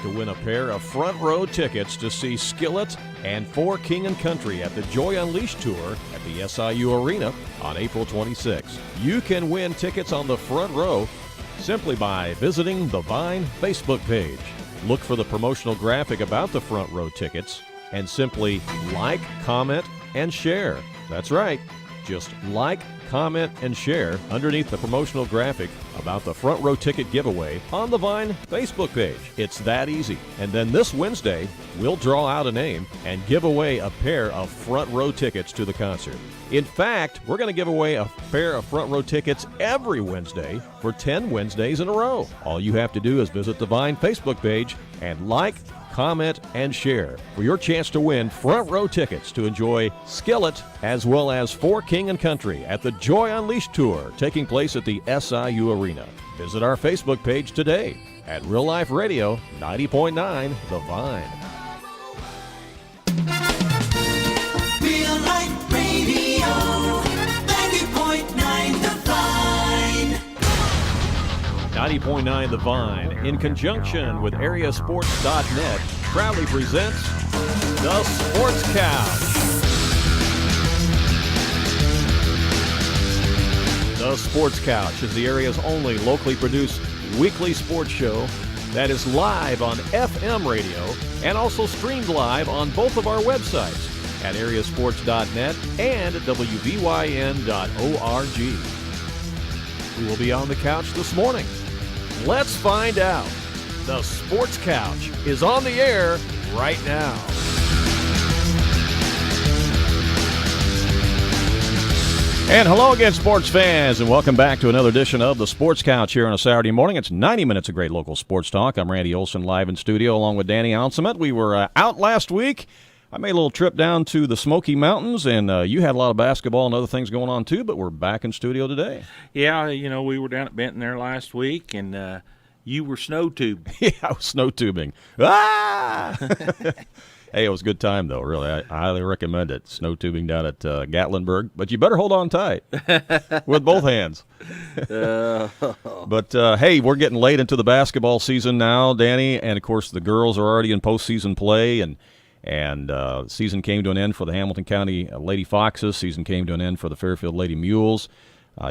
to win a pair of front row tickets to see Skillet and For King and Country at the Joy Unleashed Tour at the SIU Arena on April 26. You can win tickets on the front row simply by visiting the Vine Facebook page. Look for the promotional graphic about the front row tickets and simply like, comment, and share. That's right. Just like, comment, and share underneath the promotional graphic about the front row ticket giveaway on the Vine Facebook page. It's that easy. And then this Wednesday, we'll draw out a name and give away a pair of front row tickets to the concert. In fact, we're going to give away a pair of front row tickets every Wednesday for 10 Wednesdays in a row. All you have to do is visit the Vine Facebook page and like, comment, and share for your chance to win front row tickets to enjoy Skillet as well as For King and Country at the Joy Unleashed Tour taking place at the SIU Arena. Visit our Facebook page today at Real Life Radio 90.9 The Vine. Real Life Radio 90.9 The Vine. 90.9 The Vine, in conjunction with AreaSports.net, proudly presents The Sports Couch. The Sports Couch is the area's only locally produced weekly sports show that is live on FM radio and also streamed live on both of our websites at AreaSports.net and WVYN.org. Who will be on the couch this morning? Let's find out. The Sports Couch is on the air right now. And hello again, sports fans, and welcome back to another edition of the Sports Couch here on a Saturday morning. It's 90 minutes of great local sports talk. I'm Randy Olson, live in studio along with Danny Anselment. We were out last week. I made a little trip down to the Smoky Mountains, and you had a lot of basketball and other things going on too, but we're back in studio today. Yeah, you know, we were down at Benton there last week, and you were snow tubing. Yeah, I was snow tubing. Ah! Hey, it was a good time, though, really. I highly recommend it, snow tubing down at Gatlinburg. But you better hold on tight with both hands. But, hey, we're getting late into the basketball season now, Danny, and, of course, the girls are already in postseason play, and season came to an end for the Hamilton County Lady Foxes. Season came to an end for the Fairfield Lady Mules.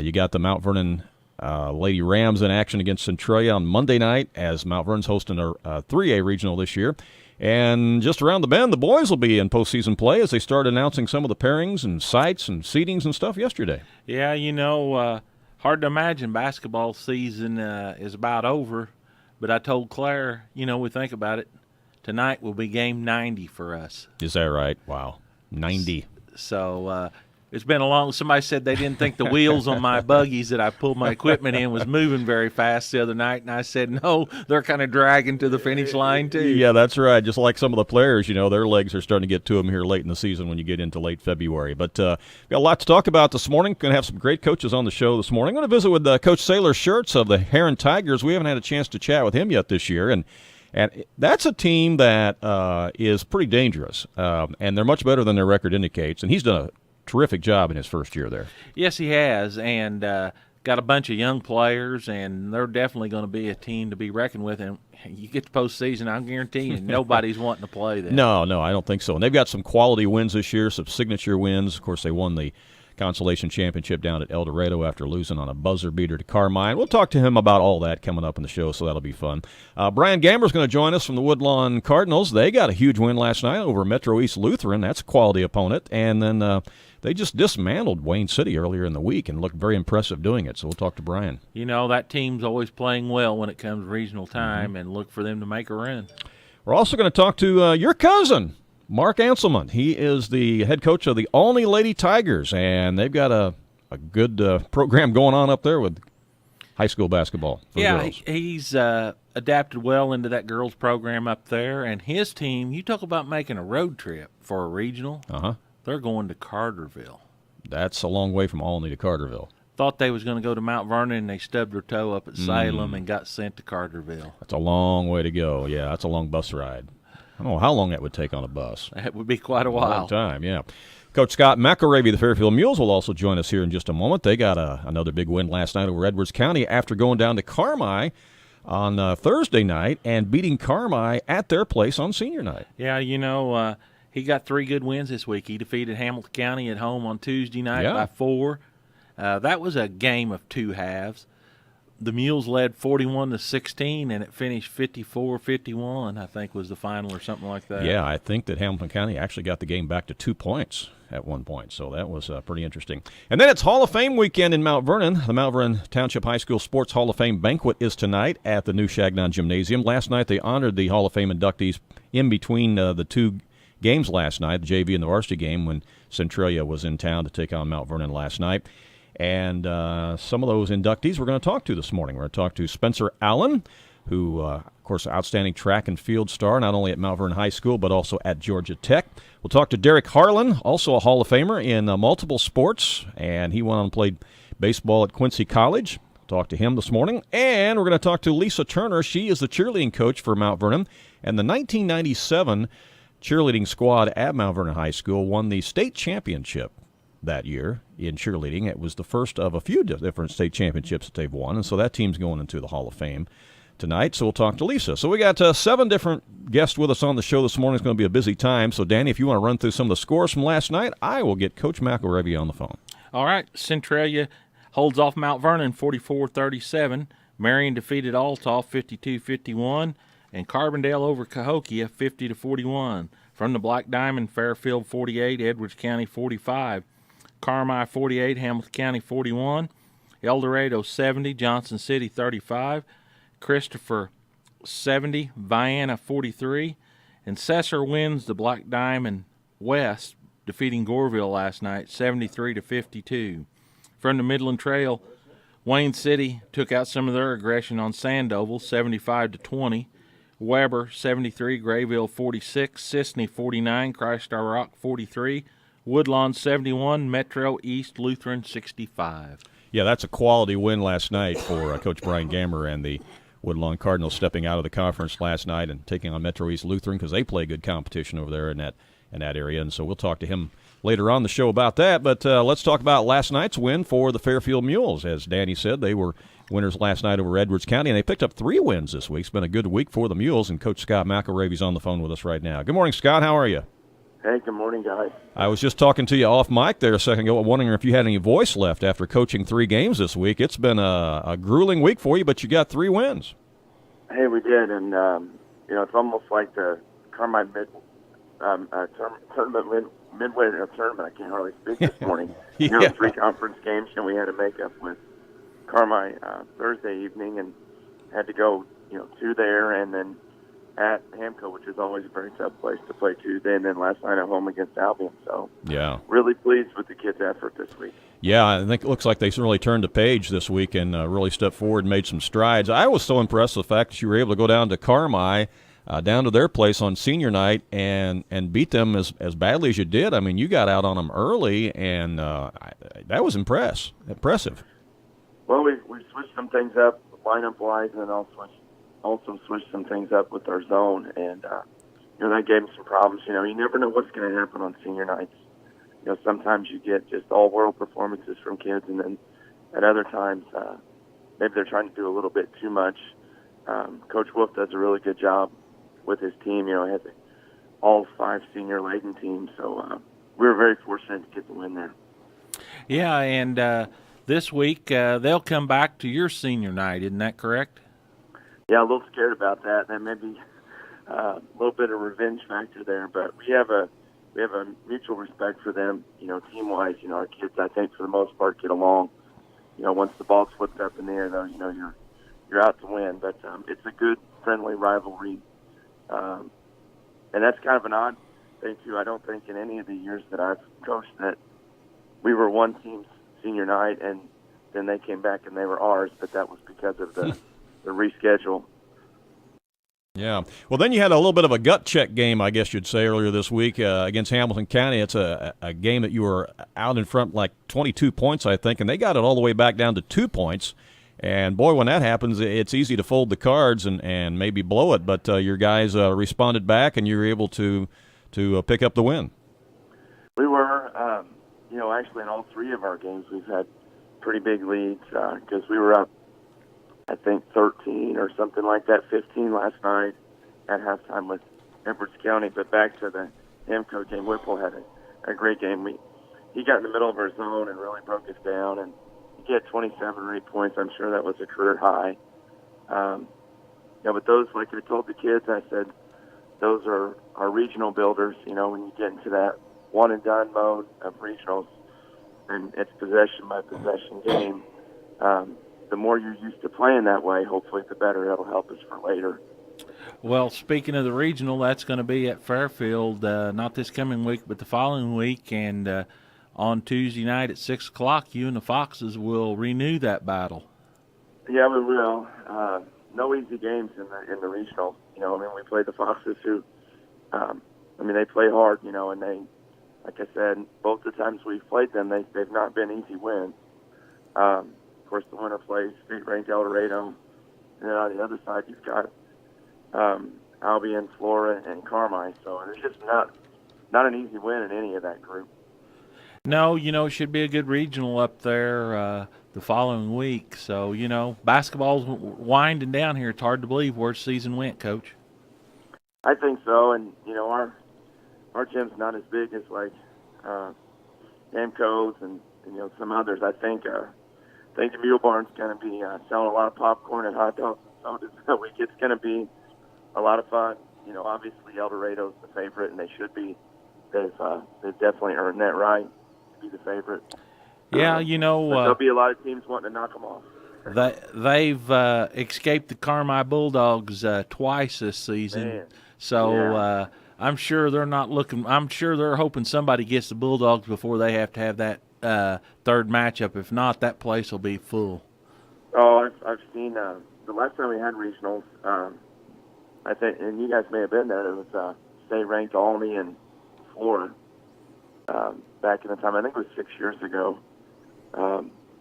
You got the Mount Vernon Lady Rams in action against Centralia on Monday night as Mount Vernon's hosting a 3A regional this year. And just around the bend, the boys will be in postseason play as they start announcing some of the pairings and sites and seedings and stuff yesterday. Yeah, you know, hard to imagine basketball season is about over. But I told Claire, you know, we think about it, tonight will be game 90 for us. Is that right? Wow, 90. So it's been a long – somebody said they didn't think the wheels on my buggies that I pulled my equipment in was moving very fast the other night, and I said, no, they're kind of dragging to the finish line too. Yeah, that's right. Just like some of the players, you know, their legs are starting to get to them here late in the season when you get into late February. But we've got a lot to talk about this morning. Going to have some great coaches on the show this morning. I'm going to visit with Coach Sayler Shurtz of the Heron Tigers. We haven't had a chance to chat with him yet this year, and that's a team that is pretty dangerous, and they're much better than their record indicates. And he's done a terrific job in his first year there. Yes, he has, and got a bunch of young players, and they're definitely going to be a team to be reckoned with. And you get to postseason, I guarantee you, nobody's wanting to play them. No, I don't think so. And they've got some quality wins this year, some signature wins. Of course, they won the Consolation Championship down at El Dorado after losing on a buzzer beater to Carmine. We'll talk to him about all that coming up in the show, so that'll be fun. Brian Gamber is going to join us from the Woodlawn Cardinals. They got a huge win last night over Metro East Lutheran. That's a quality opponent. And then they just dismantled Wayne City earlier in the week and looked very impressive doing it. So we'll talk to Brian. You know, that team's always playing well when it comes to regional time, and look for them to make a run. We're also going to talk to your cousin, Mark Anselment. He is the head coach of the Olney Lady Tigers, and they've got a good program going on up there with high school basketball for girls. He's adapted well into that girls program up there, and his team, you talk about making a road trip for a regional, they're going to Carterville. That's a long way from Olney to Carterville. Thought they was going to go to Mount Vernon, and they stubbed their toe up at Salem and got sent to Carterville. That's a long way to go. Yeah, that's a long bus ride. I don't know how long that would take on a bus. That would be quite a while. A long time, yeah. Coach Scott McElravy, the Fairfield Mules, will also join us here in just a moment. They got another big win last night over Edwards County after going down to Carmi on Thursday night and beating Carmi at their place on senior night. Yeah, he got 3 good wins this week. He defeated Hamilton County at home on Tuesday night by 4. That was a game of 2 halves. The Mules led 41-16, and it finished 54-51, I think was the final or something like that. Yeah, I think that Hamilton County actually got the game back to 2 points at one point, so that was pretty interesting. And then it's Hall of Fame weekend in Mount Vernon. The Mount Vernon Township High School Sports Hall of Fame banquet is tonight at the new Shagnon Gymnasium. Last night they honored the Hall of Fame inductees in between the 2 games last night, the JV and the varsity game, when Centralia was in town to take on Mount Vernon last night. And some of those inductees we're going to talk to this morning. We're going to talk to Spencer Allen, who, of course, outstanding track and field star, not only at Mount Vernon High School, but also at Georgia Tech. We'll talk to Derek Harlan, also a Hall of Famer in multiple sports, and he went on and played baseball at Quincy College. We'll talk to him this morning. And we're going to talk to Lisa Turner. She is the cheerleading coach for Mount Vernon, and the 1997 cheerleading squad at Mount Vernon High School won the state championship that year in cheerleading. It was the first of a few different state championships that they've won, and so that team's going into the Hall of Fame tonight, so we'll talk to Lisa. So we got 7 different guests with us on the show this morning. It's going to be a busy time, so Danny, if you want to run through some of the scores from last night, I will get Coach McElravy on the phone. All right, Centralia holds off Mount Vernon 44-37. Marion defeated Altaw 52-51, and Carbondale over Cahokia 50-41. From the Black Diamond, Fairfield 48, Edwards County 45. Carmi 48, Hamilton County 41, El Dorado 70, Johnson City 35, Christopher 70, Vienna 43, and Cesar wins the Black Diamond West, defeating Goreville last night 73-52. From the Midland Trail, Wayne City took out some of their aggression on Sandoval 75-20, Weber 73, Grayville 46, Sisney 49, Christ-Our Rock 43, Woodlawn 71, Metro East Lutheran 65. Yeah, that's a quality win last night for Coach Brian Gamber and the Woodlawn Cardinals, stepping out of the conference last night and taking on Metro East Lutheran, because they play good competition over there in that area. And so we'll talk to him later on the show about that. But let's talk about last night's win for the Fairfield Mules. As Danny said, they were winners last night over Edwards County, and they picked up 3 wins this week. It's been a good week for the Mules, and Coach Scott McElravy's on the phone with us right now. Good morning, Scott. How are you? Hey, good morning, guys. I was just talking to you off mic there a second ago, wondering if you had any voice left after coaching 3 games this week. It's been a grueling week for you, but you got 3 wins. Hey, we did, and it's almost like the Carmine tournament midway tournament. I can't hardly speak this morning. Yeah. 3 conference games, and we had to make up with Carmine Thursday evening, and had to go 2 there, and then at Hamco, which is always a very tough place to play Tuesday, and then last night at home against Albion. So yeah, really pleased with the kids' effort this week. Yeah, I think it looks like they really turned the page this week and really stepped forward and made some strides. I was so impressed with the fact that you were able to go down to Carmi, down to their place on senior night, and beat them as badly as you did. I mean, you got out on them early, and that was impressive. Well, we switched some things up lineup-wise, and then also switched some things up with our zone, and that gave them some problems. You never know what's going to happen on senior nights. Sometimes you get just all-world performances from kids, and then at other times, maybe they're trying to do a little bit too much. Coach Wolf does a really good job with his team. He has all 5 senior-laden teams, so we were very fortunate to get the win there. Yeah, and this week they'll come back to your senior night, isn't that correct? Yeah, a little scared about that. That may be a little bit of revenge factor there, but we have a mutual respect for them. Team-wise, our kids, I think, for the most part, get along. Once the ball's flipped up in the air, though, you're out to win. But it's a good, friendly rivalry, and that's kind of an odd thing too. I don't think in any of the years that I've coached that we were one team's senior night, and then they came back and they were ours. But that was because of the reschedule. Yeah. Well, then you had a little bit of a gut check game, I guess you'd say, earlier this week against Hamilton County. It's a game that you were out in front like 22 points, I think, and they got it all the way back down to 2 points. And, boy, when that happens, it's easy to fold the cards and maybe blow it. But your guys responded back, and you were able to pick up the win. We were, actually in all 3 of our games we've had pretty big leads because we were up I think 13 or something like that, 15 last night at halftime with Edwards County. But back to the Amco game, Whipple had a great game. He got in the middle of our zone and really broke us down, and he had 27 or 8 points. I'm sure that was a career high. But those, like I told the kids, I said, those are our regional builders. When you get into that one-and-done mode of regionals, and it's possession-by-possession game, the more you're used to playing that way, hopefully the better. That'll help us for later. Well, speaking of the regional, that's going to be at Fairfield, not this coming week, but the following week. And on Tuesday night at 6 o'clock, you and the Foxes will renew that battle. Yeah, we will. No easy games in the regional. We play the Foxes who, they play hard, and they, like I said, both the times we've played them, they've not been easy wins. Of course, the winner plays state-ranked El Dorado, and then on the other side, you've got Albion, Flora, and Carmi. So there's just not an easy win in any of that group. No, it should be a good regional up there the following week. So, basketball's winding down here. It's hard to believe where the season went, Coach. I think so, and, our gym's not as big as, like, Amco's and some others. I think the Mule Barn's going to be selling a lot of popcorn and hot dogs this week. It's going to be a lot of fun. Obviously El Dorado's the favorite, and they should be. They've definitely earned that right to be the favorite. Yeah, there'll be a lot of teams wanting to knock them off. They've escaped the Carmi Bulldogs twice this season. Man. So Yeah. I'm sure they're not looking. I'm sure they're hoping somebody gets the Bulldogs before they have to have that third matchup. If not, that place will be full. Oh, I've seen the last time we had regionals. I think, and you guys may have been there. It was state-ranked Albany and Florida back in the time. I think it was 6 years ago.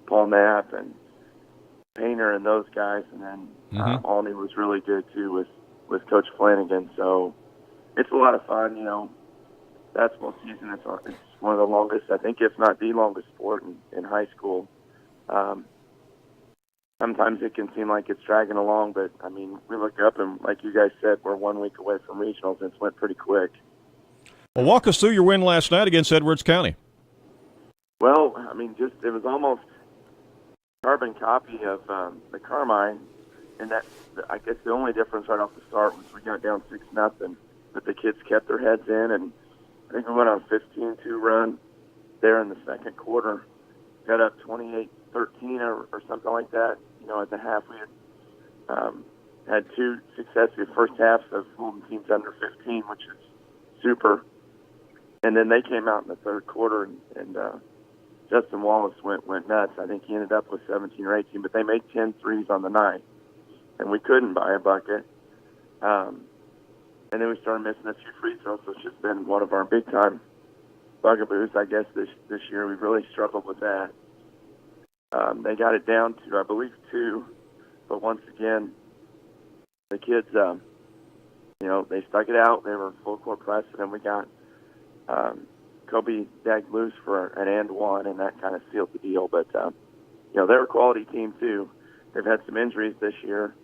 Paul Knapp and Painter and those guys, and then Albany was really good too with Coach Flanagan. So it's a lot of fun. Basketball season it's one of the longest, I think, if not the longest sport in high school. Sometimes it can seem like it's dragging along, but, we look up and, like you guys said, we're 1 week away from regionals, and it's went pretty quick. Well, walk us through your win last night against Edwards County. Well, it was almost carbon copy of the Carmi, and that, I guess the only difference right off the start was we got down 6-0, but the kids kept their heads in, and I think we went on a 15-2 run there in the second quarter, got up 28-13 or something like that. At the half, we had 2 successive first halves of holding teams under 15, which is super. And then they came out in the third quarter, and Justin Wallace went nuts. I think he ended up with 17 or 18, but they made 10 threes on the night, and we couldn't buy a bucket. And then we started missing a few free throws, so it's just been one of our big-time bugaboos, I guess, this year. We've really struggled with that. They got it down to, I believe, 2, but once again, the kids, they stuck it out. They were full-court press, and then we got Kobe dagged loose for an and one, and that kind of sealed the deal. But, they're a quality team, too. They've had some injuries this year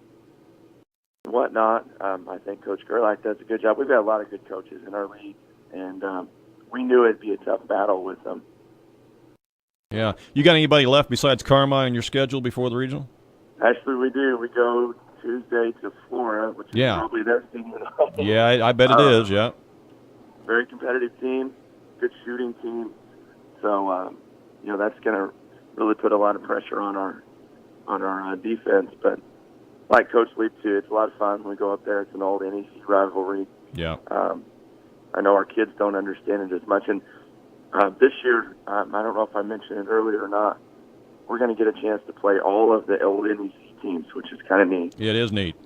and whatnot. I think Coach Gerlach does a good job. We've got a lot of good coaches in our league, and we knew it'd be a tough battle with them. Yeah. You got anybody left besides Carmi on your schedule before the regional? Actually, we do. We go Tuesday to Florida, which is probably their team. Yeah, I bet it is, yeah. Very competitive team, good shooting team. So, that's going to really put a lot of pressure on our defense. But like Coach Leap, too, it's a lot of fun. We go up there. It's an old NEC rivalry. Yeah. I know our kids don't understand it as much. And this year, I don't know if I mentioned it earlier or not, we're going to get a chance to play all of the old NEC teams, which is kind of neat. Yeah, it is neat.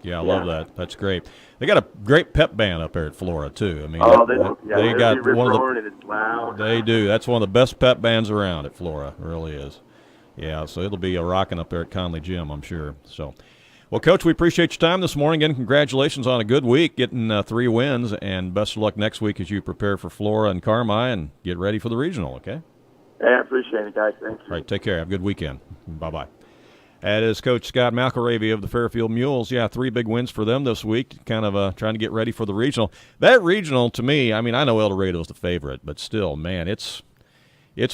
Yeah, I love that. That's great. They got a great pep band up there at Flora too. They got one of the. It's loud. They do. That's one of the best pep bands around at Flora. It really is. Yeah, so it'll be a rocking up there at Conley Gym, I'm sure. So, well, Coach, we appreciate your time this morning. Again, congratulations on a good week, getting 3 wins, and best of luck next week as you prepare for Flora and Carmi and get ready for the regional. Okay. Yeah, I appreciate it, guys. Thank you. All right, take care. Have a good weekend. Bye-bye. That is Coach Scott McElravy of the Fairfield Mules. Yeah, 3 big wins for them this week, kind of trying to get ready for the regional. That regional, to me, I mean, I know El Dorado's the favorite, but still, man, it's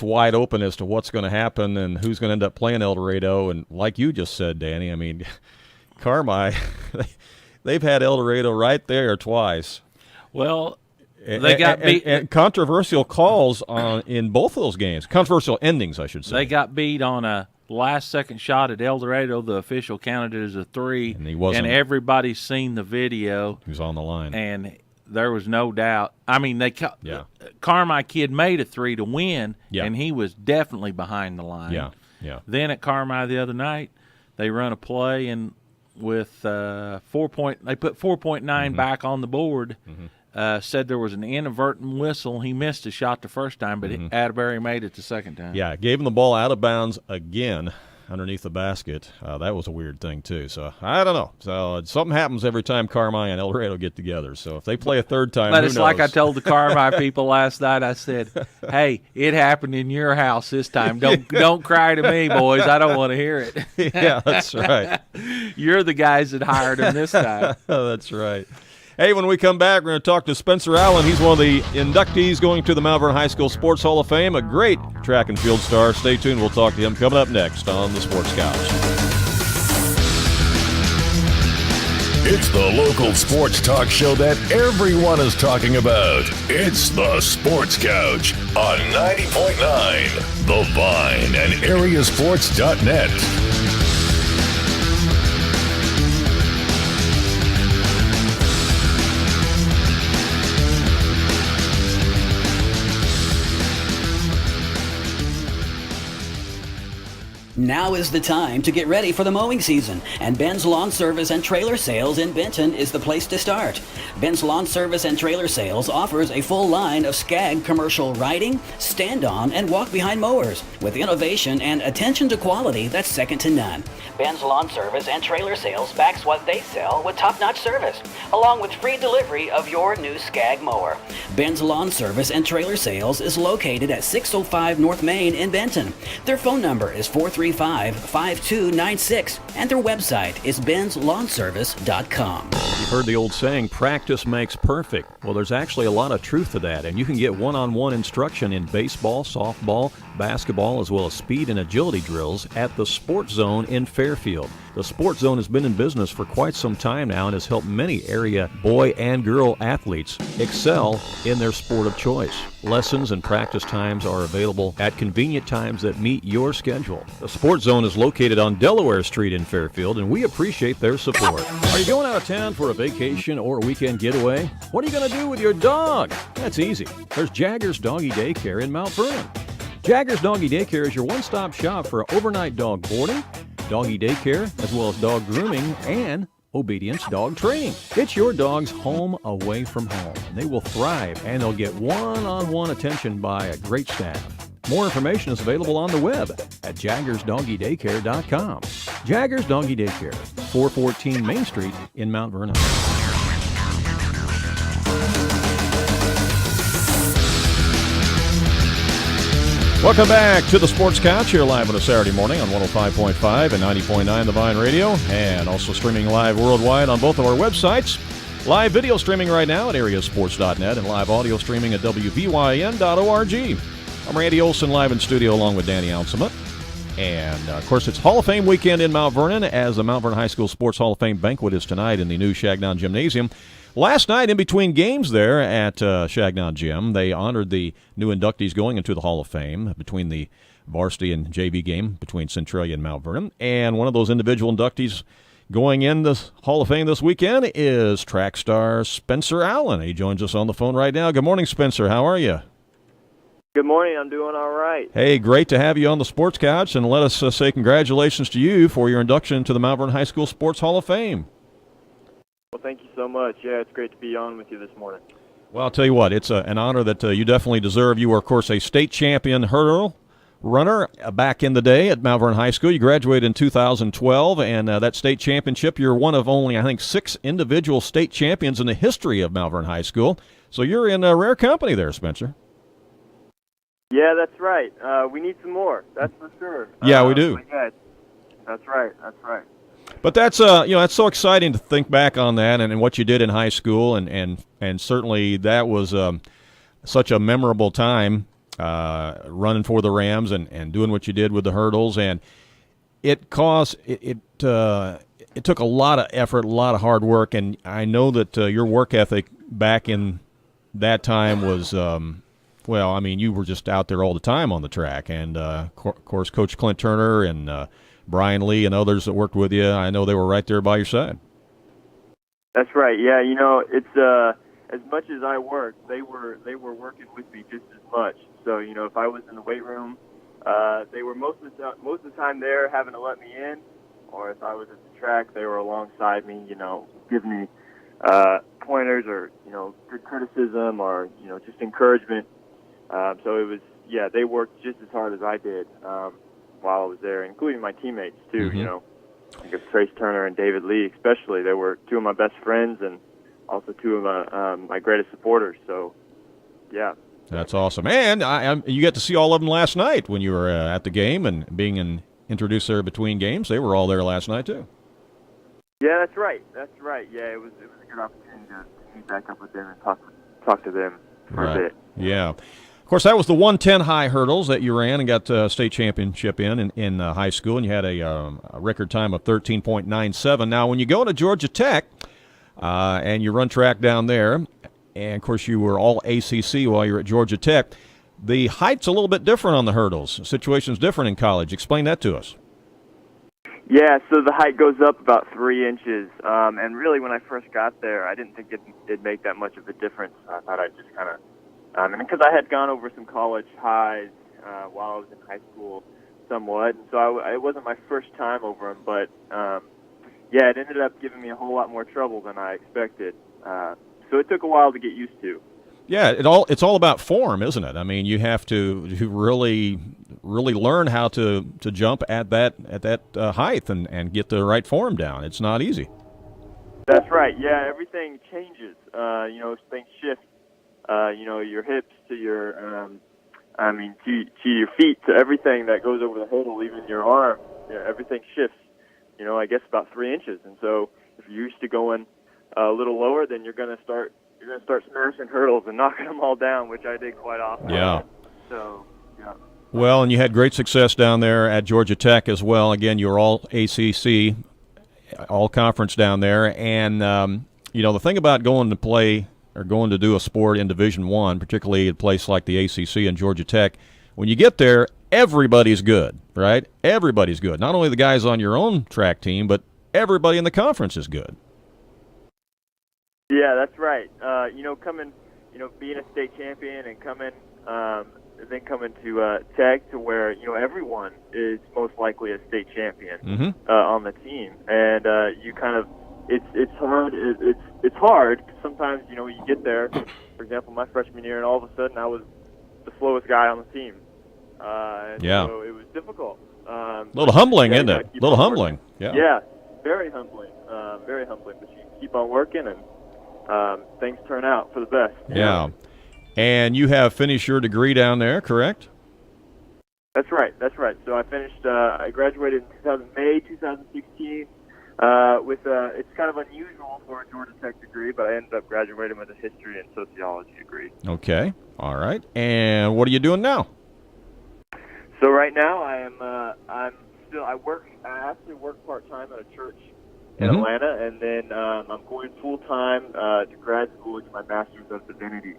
wide open as to what's going to happen and who's going to end up playing El Dorado. And like you just said, Danny, I mean, Carmi, they've had El Dorado right there twice. Well, they got beat. And controversial calls in both of those games. Controversial endings, I should say. They got beat on a last-second shot at El Dorado. The official counted it as a 3, and he wasn't. And everybody's seen the video. He was on the line, and there was no doubt. I mean, Carmi kid made a 3 to win, and he was definitely behind the line. Yeah. Then at Carmi the other night, they run a play and with they put 4.9 back on the board. Said there was an inadvertent whistle. He missed a shot the first time, but Atterbury made it the second time. Yeah, gave him the ball out of bounds again underneath the basket. That was a weird thing, too. So, I don't know. So, something happens every time Carmi and El Dorado get together. So, if they play a third time, but who it's knows? like I told the Carmi people last night. I said, hey, it happened in your house this time. Don't cry to me, boys. I don't want to hear it. Yeah, that's right. You're the guys that hired him this time. That's right. Hey, when we come back, we're going to talk to Spencer Allen. He's one of the inductees going to the Mount Vernon High School Sports Hall of Fame, a great track and field star. Stay tuned. We'll talk to him coming up next on the Sports Couch. It's the local sports talk show that everyone is talking about. It's the Sports Couch on 90.9 The Vine and AreaSports.net. Now is the time to get ready for the mowing season, and Ben's Lawn Service and Trailer Sales in Benton is the place to start. Ben's Lawn Service and Trailer Sales offers a full line of Skag commercial riding, stand-on, and walk-behind mowers with innovation and attention to quality that's second to none. Ben's Lawn Service and Trailer Sales backs what they sell with top-notch service, along with free delivery of your new Skag mower. Ben's Lawn Service and Trailer Sales is located at 605 North Main in Benton. Their phone number is 435-5296, and their website is benslawnservice.com. You've heard the old saying, practice makes perfect. Well, there's actually a lot of truth to that, and you can get one-on-one instruction in baseball, softball, basketball, as well as speed and agility drills at the Sports Zone in Fairfield. The Sports Zone has been in business for quite some time now and has helped many area boy and girl athletes excel in their sport of choice. Lessons and practice times are available at convenient times that meet your schedule. The Sports Zone is located on Delaware Street in Fairfield, and we appreciate their support. Are you going out of town for a vacation or a weekend getaway? What are you going to do with your dog? That's easy. There's Jagger's Doggy Daycare in Mount Vernon. Jagger's Doggy Daycare is your one-stop shop for overnight dog boarding, doggy daycare, as well as dog grooming and obedience dog training. It's your dog's home away from home, and they will thrive, and they'll get one-on-one attention by a great staff. More information is available on the web at jaggersdoggydaycare.com. Jagger's Doggy Daycare, 414 Main Street in Mount Vernon. Welcome back to the Sports Couch here live on a Saturday morning on 105.5 and 90.9 The Vine Radio, and also streaming live worldwide on both of our websites. Live video streaming right now at AreaSports.net and live audio streaming at WVYN.org. I'm Randy Olson live in studio along with Danny Anselment. And, of course, it's Hall of Fame weekend in Mount Vernon, as the Mount Vernon High School Sports Hall of Fame banquet is tonight in the new Shagnon Gymnasium. Last night, in between games there at Shagnon Gym, they honored the new inductees going into the Hall of Fame between the varsity and JV game between Centralia and Mount Vernon. And one of those individual inductees going in the Hall of Fame this weekend is track star Spencer Allen. He joins us on the phone right now. Good morning, Spencer. How are you? Good morning. I'm doing all right. Hey, great to have you on the Sports Couch, and let us say congratulations to you for your induction to the Mount Vernon High School Sports Hall of Fame. Well, thank you so much. Yeah, it's great to be on with you this morning. Well, I'll tell you what, it's an honor that you definitely deserve. You were, of course, a state champion hurdle runner back in the day at Mount Vernon High School. You graduated in 2012, and that state championship, you're one of only, I think, 6 individual state champions in the history of Mount Vernon High School. So you're in rare company there, Spencer. Yeah, that's right. We need some more. That's for sure. Yeah, we do. Yeah, That's right. That's right. But that's that's so exciting to think back on that and what you did in high school, and certainly that was such a memorable time running for the Rams and doing what you did with the hurdles, and it took a lot of effort, a lot of hard work, and I know that your work ethic back in that time was you were just out there all the time on the track, and of course Coach Clint Turner and Brian Lee and others that worked with you, I know they were right there by your side. That's right. Yeah, it's as much as I worked, they were working with me just as much. So if I was in the weight room, they were most of the time there having to let me in, or if I was at the track, they were alongside me, giving me pointers or good criticism or just encouragement. So it was they worked just as hard as I did while I was there, including my teammates too. I think of Trace Turner and David Lee especially. They were two of my best friends and also two of my greatest supporters. So yeah. That's awesome. And you got to see all of them last night when you were at the game and being introduced there between games. They were all there last night too. Yeah, that's right. That's right. Yeah, it was a good opportunity to meet back up with them and talk to them for a bit. Yeah. Of course, that was the 110 high hurdles that you ran and got a state championship in high school, and you had a record time of 13.97. Now, when you go to Georgia Tech and you run track down there, and, of course, you were all ACC while you were at Georgia Tech, the height's a little bit different on the hurdles. The situation's different in college. Explain that to us. Yeah, so the height goes up about 3 inches, and really when I first got there, I didn't think it'd make that much of a difference. I thought I'd just kind of and because I had gone over some college highs while I was in high school somewhat, and so it wasn't my first time over them, but it ended up giving me a whole lot more trouble than I expected. So it took a while to get used to. Yeah, it's all about form, isn't it? I mean, you have to really learn how to jump at that height and get the right form down. It's not easy. That's right. Yeah, everything changes. Things shift. Your hips to your, to your feet, to everything that goes over the hurdle, even your arm. Everything shifts. I guess about 3 inches. And so, if you're used to going a little lower, then you're going to start smashing hurdles and knocking them all down, which I did quite often. Yeah. So, yeah. Well, and you had great success down there at Georgia Tech as well. Again, you were all ACC, all conference down there, and the thing about going to play or going to do a sport in Division I, particularly at a place like the ACC and Georgia Tech, when you get there, everybody's good, right? Everybody's good. Not only the guys on your own track team, but everybody in the conference is good. Yeah, that's right. Being a state champion and then coming to Tech to where, everyone is most likely a state champion on the team. And you kind of, it's hard. It's hard. Sometimes, you get there, for example, my freshman year, and all of a sudden I was the slowest guy on the team. So it was difficult. A little humbling, isn't it? A little humbling. Yeah, very humbling. Very humbling. But you keep on working, and things turn out for the best. Yeah. And you have finished your degree down there, correct? That's right. So I graduated in May 2016 with it's kind of unusual for a Georgia Tech degree, but I ended up graduating with a history and sociology degree. Okay. All right. And what are you doing now? So right now I actually work part-time at a church in Atlanta, and then I'm going full-time to grad school with my Master's of Divinity.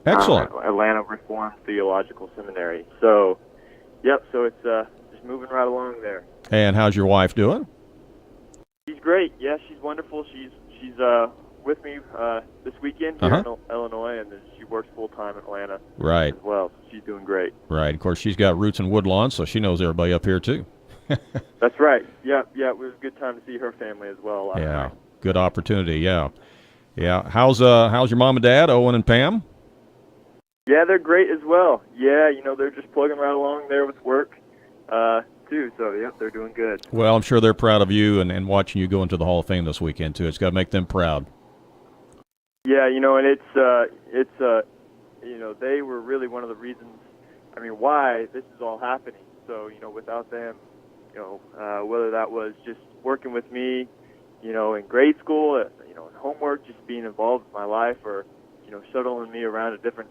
Excellent. Atlanta Reformed Theological Seminary. So, so it's just moving right along there. And how's your wife doing? She's great. Yeah, she's wonderful. She's with me this weekend here in Illinois, and then she works full-time in Atlanta right. as well. So she's doing great. Right. Of course, she's got roots in Woodlawn, so she knows everybody up here, too. That's right. Yeah, it was a good time to see her family as well last night. Good opportunity, yeah. How's your mom and dad, Owen and Pam? Yeah, they're great as well. Yeah, they're just plugging right along there with work, too. So, they're doing good. Well, I'm sure they're proud of you and watching you go into the Hall of Fame this weekend, too. It's got to make them proud. Yeah, and it's they were really one of the reasons, why this is all happening. So, without them, whether that was just working with me, in grade school, in homework, just being involved in my life, or, shuttling me around to different,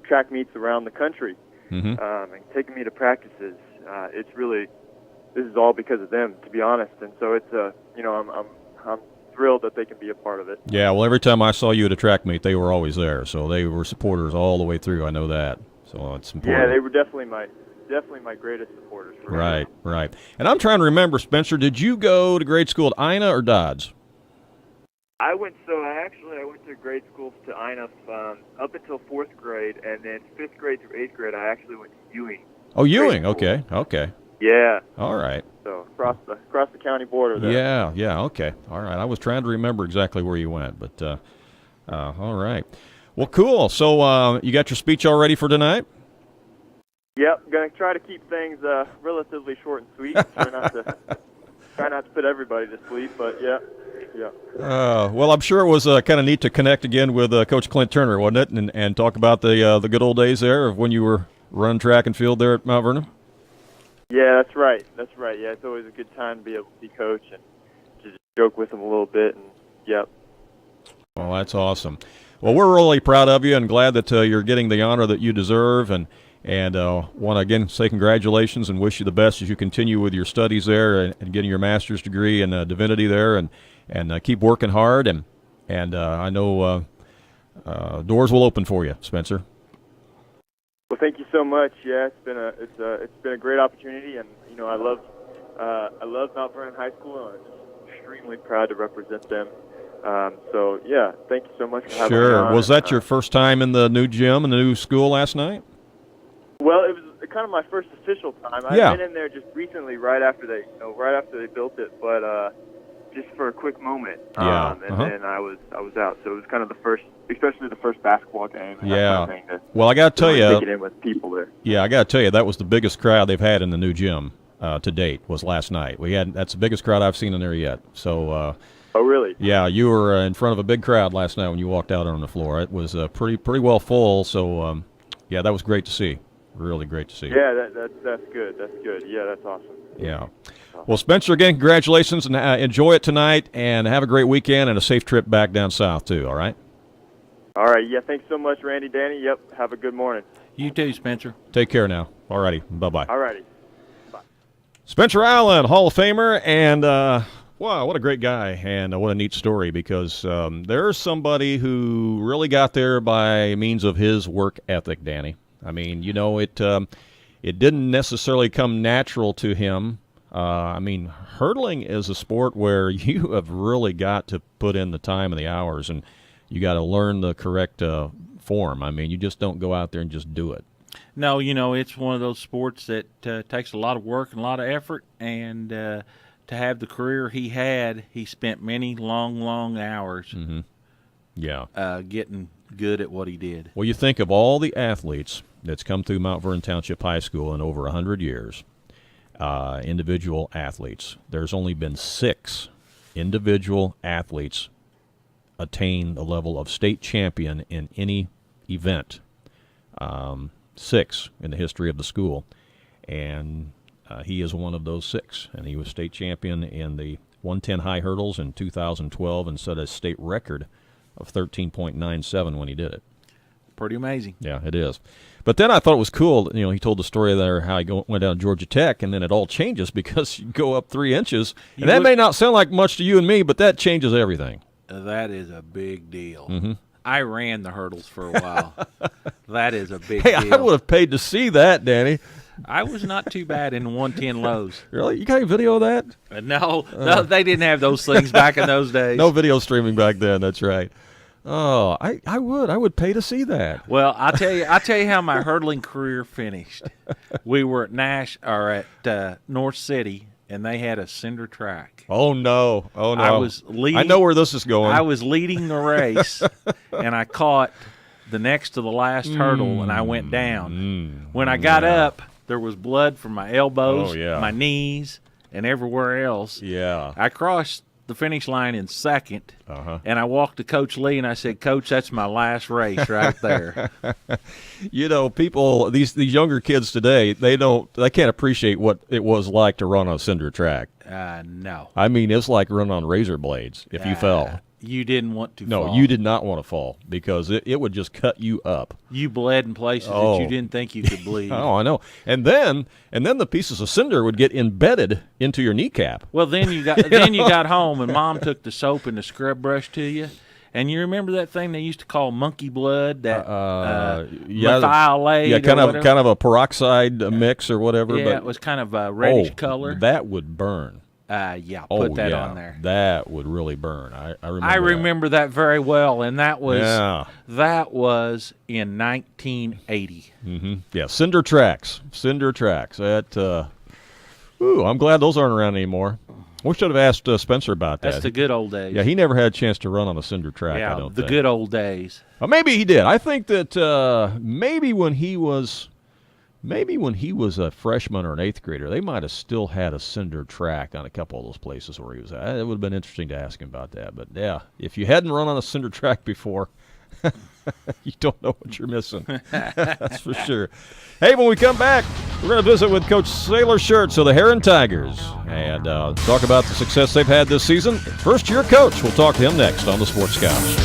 track meets around the country, and taking me to practices. This is all because of them, to be honest. And so it's, I'm thrilled that they can be a part of it. Yeah, well, every time I saw you at a track meet, they were always there. So they were supporters all the way through. I know that. So it's important. Yeah, they were definitely my greatest supporters. Right. And I'm trying to remember, Spencer, did you go to grade school at Ina or Dodds? I went to grade school to Ina up until 4th grade, and then 5th grade through 8th grade, I actually went to Ewing. Oh, Ewing. Okay. Yeah. All right. So across the county border there. Yeah. Okay. All right. I was trying to remember exactly where you went, but all right. Well, cool. So you got your speech all ready for tonight? Yep. Going to try to keep things relatively short and sweet. Try not to put everybody to sleep, but yeah. Well, I'm sure it was kind of neat to connect again with Coach Clint Turner, wasn't it? And talk about the good old days there of when you were running track and field there at Mount Vernon. Yeah, that's right. Yeah, it's always a good time to be able to see Coach and to just joke with him a little bit. And yep. Well, that's awesome. Well, we're really proud of you and glad that you're getting the honor that you deserve, and want to again say congratulations and wish you the best as you continue with your studies there and getting your master's degree in divinity there, and keep working hard, and I know doors will open for you, Spencer. Well, thank you so much. Yeah, it's been a great opportunity, and I love Mount Vernon High School, and I'm just extremely proud to represent them. So yeah, thank you so much for having me on. Sure. Was that your first time in the new gym in the new school last night? Well, it was kind of my first official time. I've been in there just recently, right after they built it, but just for a quick moment. And then I was out. So it was kind of the first, especially the first basketball game. And that kind of thing well, I got to tell you, get in with people there. Yeah, I got to tell you, that was the biggest crowd they've had in the new gym to date. Was last night. That's the biggest crowd I've seen in there yet. So. Oh, really? Yeah, you were in front of a big crowd last night when you walked out on the floor. It was pretty well full. So yeah, that was great to see. Really great to see. Yeah, that's good. That's good. Yeah, that's awesome. Yeah. Well, Spencer, again, congratulations, and enjoy it tonight, and have a great weekend and a safe trip back down south, too, all right? All right. Yeah, thanks so much, Randy, Danny. Yep, have a good morning. You too, Spencer. Take care now. All righty. Bye-bye. All righty. Bye. Spencer Allen, Hall of Famer, and wow, what a great guy, and what a neat story, because there's somebody who really got there by means of his work ethic, Danny. I mean, it didn't necessarily come natural to him. I mean, hurdling is a sport where you have really got to put in the time and the hours, and you got to learn the correct form. I mean, you just don't go out there and just do it. No, it's one of those sports that takes a lot of work and a lot of effort, and to have the career he had, he spent many long hours getting good at what he did. Well, you think of all the athletes that's come through Mount Vernon Township High School in over 100 years, individual athletes. There's only been 6 individual athletes attain the level of state champion in any event. 6 in the history of the school. And he is one of those 6. And he was state champion in the 110 high hurdles in 2012 and set a state record of 13.97 when he did it. Pretty amazing. Yeah, it is. But then I thought it was cool, he told the story there how he went down to Georgia Tech, and then it all changes because you go up 3 inches. And that may not sound like much to you and me, but that changes everything. That is a big deal. Mm-hmm. I ran the hurdles for a while. That is a big deal. I would have paid to see that, Danny. I was not too bad in 110 lows. Really? You got any video of that? No, they didn't have those things back in those days. No video streaming back then, that's right. Oh, I would pay to see that. Well, I'll tell you how my hurdling career finished. We were at North City, and they had a cinder track. Oh no! I know where this is going. I was leading the race, and I caught the next to the last hurdle, and I went down. When I got up, there was blood from my elbows, my knees, and everywhere else. Yeah. I crossed the finish line in second, Uh-huh. and I walked to Coach Lee and I said, "Coach, that's my last race right there." People, these younger kids today, they can't appreciate what it was like to run on a cinder track. No. I mean, it's like running on razor blades if you fell. You didn't want to No, fall. you did not want to fall because it would just cut you up. You bled in places that you didn't think you could bleed. Oh, I know. And then the pieces of cinder would get embedded into your kneecap. Well, then you got home and Mom took the soap and the scrub brush to you. And you remember that thing they used to call monkey blood, that methylate? Yeah, kind of a peroxide mix or whatever. Yeah, but, it was kind of a reddish color. That would burn. Put that on there. That would really burn. I remember. I remember that very well, and that was in 1980. Mm-hmm. Yeah, cinder tracks. That. I'm glad those aren't around anymore. We should have asked Spencer about that. That's the good old days. Yeah, he never had a chance to run on a cinder track. Yeah, I don't the think. good old days. Well, maybe he did. I think that maybe when he was a freshman or an eighth grader, they might have still had a cinder track on a couple of those places where he was at. It would have been interesting to ask him about that. But, yeah, if you hadn't run on a cinder track before, you don't know what you're missing. That's for sure. Hey, when we come back, we're going to visit with Coach Sayler Shurtz of the Harran Tigers and talk about the success they've had this season. First-year coach. We'll talk to him next on the Sports Couch.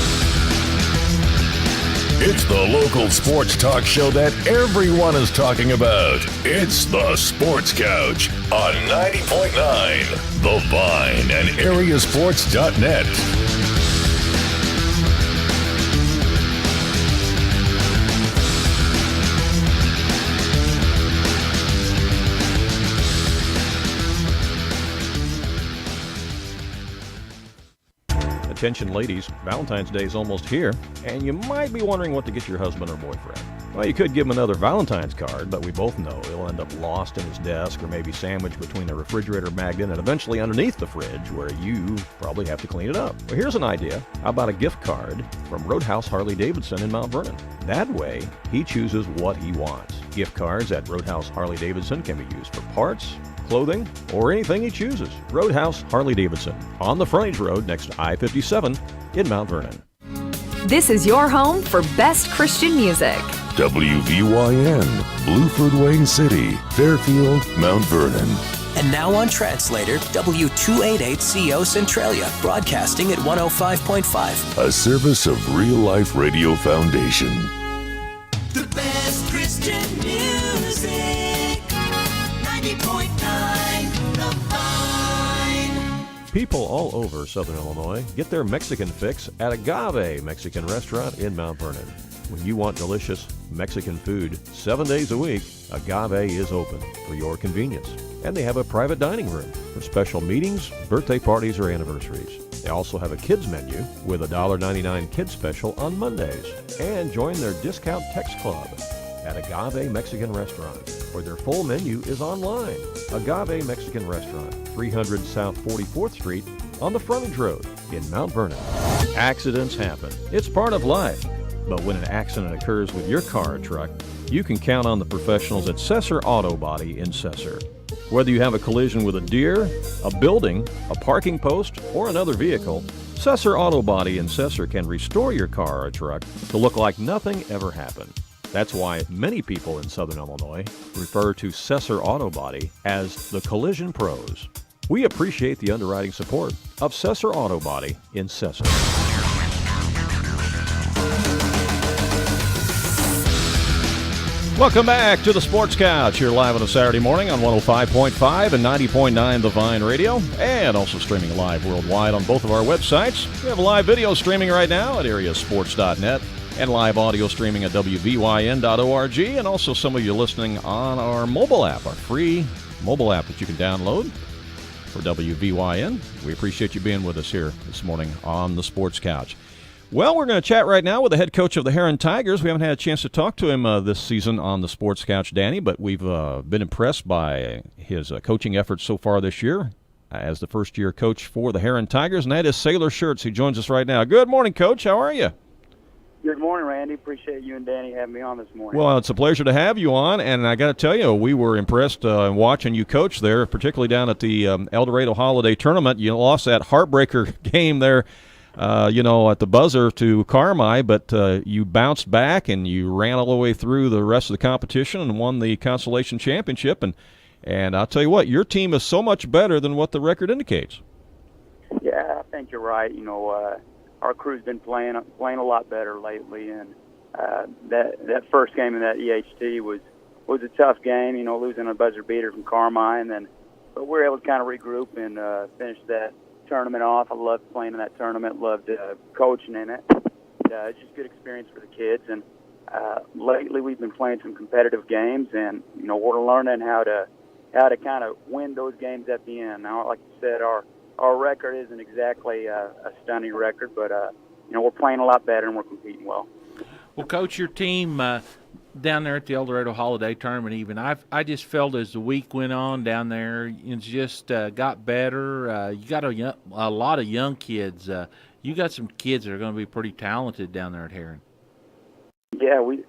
It's the local sports talk show that everyone is talking about. It's the Sports Couch on 90.9 The Vine and AreaSports.net. Attention ladies, Valentine's Day is almost here, and you might be wondering what to get your husband or boyfriend. Well, you could give him another Valentine's card, but we both know it'll end up lost in his desk or maybe sandwiched between the refrigerator magnet and eventually underneath the fridge where you probably have to clean it up. Well, here's an idea. How about a gift card from Roadhouse Harley-Davidson in Mount Vernon? That way, he chooses what he wants. Gift cards at Roadhouse Harley-Davidson can be used for parts, clothing, or anything he chooses. Roadhouse Harley-Davidson on the frontage road next to I-57 in Mount Vernon. This is your home for best Christian music. WVYN, Blueford, Wayne City, Fairfield, Mount Vernon. And now on Translator, W288CO Centralia, broadcasting at 105.5. A service of Real Life Radio Foundation. The best Christian music. 90.9 The Vine. People all over Southern Illinois get their Mexican fix at Agave Mexican Restaurant in Mount Vernon. When you want delicious Mexican food 7 days a week, Agave is open for your convenience. And they have a private dining room for special meetings, birthday parties, or anniversaries. They also have a kids menu with a $1.99 kids special on Mondays. And join their discount text club at Agave Mexican Restaurant, where their full menu is online. Agave Mexican Restaurant, 300 South 44th Street on the frontage road in Mount Vernon. Accidents happen. It's part of life. But when an accident occurs with your car or truck, you can count on the professionals at Sesser Auto Body in Sesser. Whether you have a collision with a deer, a building, a parking post, or another vehicle, Sesser Auto Body in Sesser can restore your car or truck to look like nothing ever happened. That's why many people in Southern Illinois refer to Sesser Auto Body as the Collision Pros. We appreciate the underwriting support of Sesser Auto Body in Sesser. Welcome back to the Sports Couch here live on a Saturday morning on 105.5 and 90.9 The Vine Radio, and also streaming live worldwide on both of our websites. We have live video streaming right now at AreaSports.net and live audio streaming at WVYN.org, and also some of you listening on our mobile app, our free mobile app that you can download for WVYN. We appreciate you being with us here this morning on the Sports Couch. Well, we're going to chat right now with the head coach of the Harran Tigers. We haven't had a chance to talk to him this season on the Sports Couch, Danny, but we've been impressed by his coaching efforts so far this year as the first-year coach for the Harran Tigers, and that is Sayler Shurtz, who joins us right now. Good morning, Coach. How are you? Good morning, Randy. Appreciate you and Danny having me on this morning. Well, it's a pleasure to have you on, and I got to tell you, we were impressed watching you coach there, particularly down at the El Dorado Holiday Tournament. You lost that heartbreaker game there, at the buzzer to Carmi, but you bounced back and you ran all the way through the rest of the competition and won the consolation championship. And I'll tell you what, your team is so much better than what the record indicates. Yeah, I think you're right. Our crew's been playing a lot better lately, and that first game in that EHT was a tough game. Losing a buzzer beater from Carmine, but we were able to kind of regroup and finish that tournament off. I loved playing in that tournament, loved coaching in it. It's just a good experience for the kids. And lately we've been playing some competitive games, and we're learning how to kind of win those games at the end. Now, like you said, our record isn't exactly a stunning record, but we're playing a lot better and we're competing well. Well, Coach, your team down there at the El Dorado Holiday Tournament, even I just felt as the week went on down there, it just got better. You got a lot of young kids. You got some kids that are going to be pretty talented down there at Heron. Yeah, we've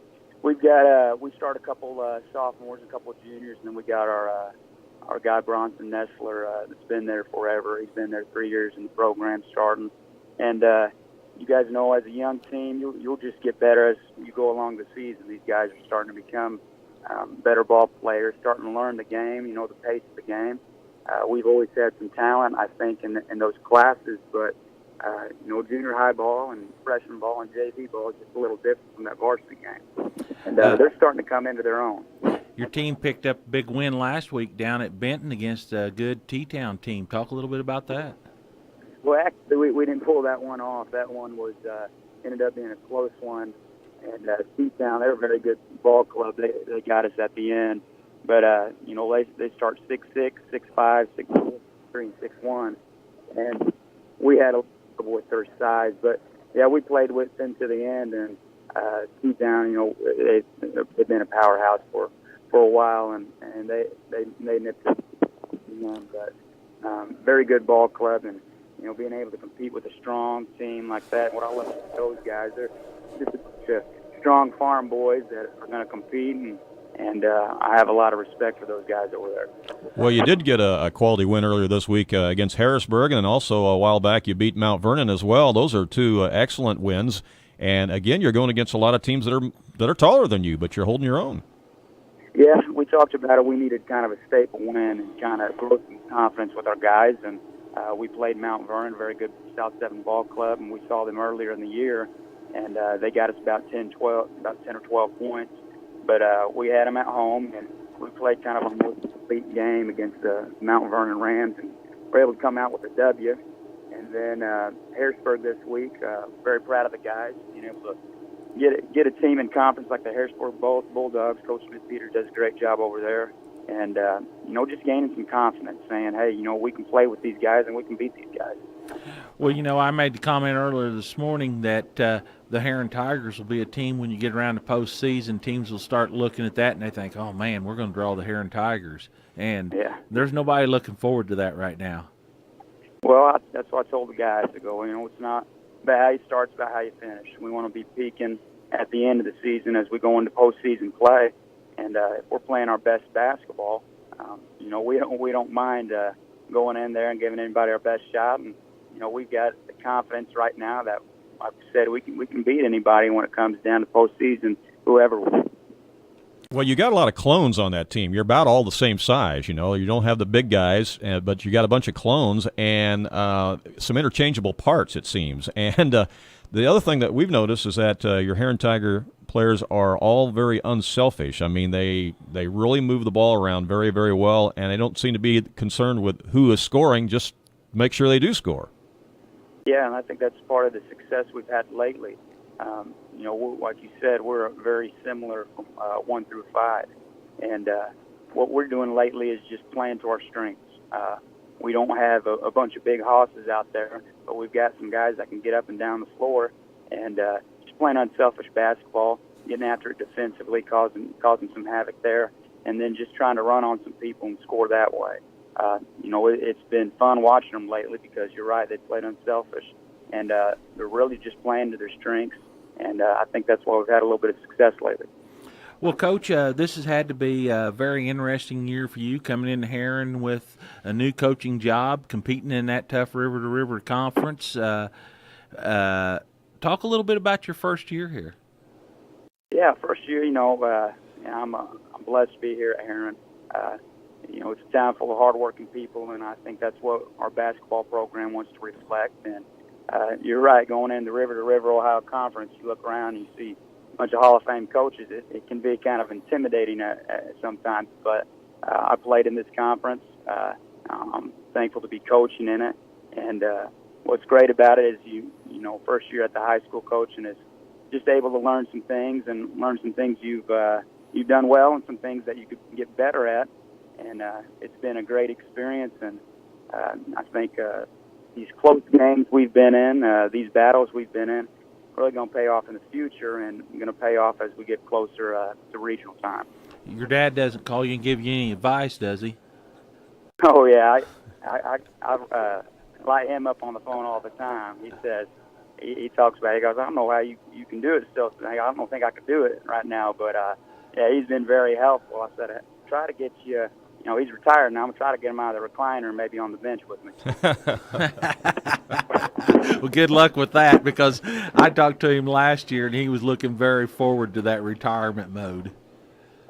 got we start a couple sophomores, a couple of juniors, and then we got our guy Bronson Nestler that's been there forever. He's been there 3 years in the program starting. And you guys know, as a young team, you'll just get better as you go along the season. These guys are starting to become better ball players, starting to learn the game, the pace of the game. We've always had some talent, I think, in those classes, but junior high ball and freshman ball and JV ball is just a little different from that varsity game. And they're starting to come into their own. Your team picked up a big win last week down at Benton against a good T-Town team. Talk a little bit about that. Well, actually, we didn't pull that one off. That one was ended up being a close one. And T-Town, they're a very good ball club. They got us at the end. But, they start 6'6", 6'5", 6'4", 3, and 6'1". And we had a little with their size. But, yeah, we played with them to the end. And T-Town, they've been a powerhouse for a while, and they nipped it. But very good ball club, and being able to compete with a strong team like that. What I love about those guys, they're just a bunch of strong farm boys that are going to compete, and I have a lot of respect for those guys over there. Well, you did get a quality win earlier this week against Harrisburg, and also a while back you beat Mount Vernon as well. Those are two excellent wins, and again, you're going against a lot of teams that are taller than you, but you're holding your own. Yeah, we talked about it. We needed kind of a staple win and kind of grow some confidence with our guys. And we played Mount Vernon, a very good South 7 ball club, and we saw them earlier in the year. And they got us about 10 or 12 points. But we had them at home, and we played kind of a more complete game against the Mount Vernon Rams, and were able to come out with a W. And then Harrisburg this week, very proud of the guys, being able to get a team in conference like the Harrisburg Bulldogs. Coach Smith-Peter does a great job over there. And, just gaining some confidence, saying, hey, we can play with these guys and we can beat these guys. Well, I made the comment earlier this morning that the Heron Tigers will be a team when you get around the postseason. Teams will start looking at that and they think, oh, man, we're going to draw the Heron Tigers. And there's nobody looking forward to that right now. Well, that's what I told the guys to go. It's not about how you start, it's about how you finish. We want to be peaking at the end of the season as we go into postseason play. And if we're playing our best basketball, we don't mind going in there and giving anybody our best shot. And we've got the confidence right now that, like I said, we can beat anybody when it comes down to postseason, whoever. Well, you got a lot of clones on that team. You're about all the same size. You don't have the big guys, but you got a bunch of clones and some interchangeable parts, it seems. And the other thing that we've noticed is that your Heron Tiger players are all very unselfish. I mean, they really move the ball around very, very well, and they don't seem to be concerned with who is scoring, just make sure they do score. Yeah, and I think that's part of the success we've had lately. Like you said, we're very similar from 1 through 5. And what we're doing lately is just playing to our strengths. We don't have a bunch of big hosses out there, but we've got some guys that can get up and down the floor and just playing unselfish basketball, getting after it defensively, causing some havoc there, and then just trying to run on some people and score that way. It's been fun watching them lately because you're right, they played unselfish, and they're really just playing to their strengths. and I think that's why we've had a little bit of success lately. Well, Coach, this has had to be a very interesting year for you, coming into Heron with a new coaching job, competing in that tough river-to-river conference. Talk a little bit about your first year here. Yeah, first year, I'm blessed to be here at Heron. It's a town full of hardworking people, and I think that's what our basketball program wants to reflect. And you're right, going in the river-to-river Ohio Conference, you look around and you see a bunch of Hall of Fame coaches. It can be kind of intimidating sometimes, but I played in this conference. I'm thankful to be coaching in it. And what's great about it is, first year at the high school coaching is just able to learn some things you've done well and some things that you could get better at. And it's been a great experience. And I think these close games we've been in, these battles we've been in, really going to pay off in the future, and going to pay off as we get closer to regional time. Your dad doesn't call you and give you any advice, does he? Oh yeah, I light him up on the phone all the time. He says he talks about it. He goes, I don't know how you can do it still. I don't think I could do it right now, but yeah, he's been very helpful. I said, try to get you. He's retired now. I'm going to try to get him out of the recliner and maybe on the bench with me. Well, good luck with that, because I talked to him last year, and he was looking very forward to that retirement mode.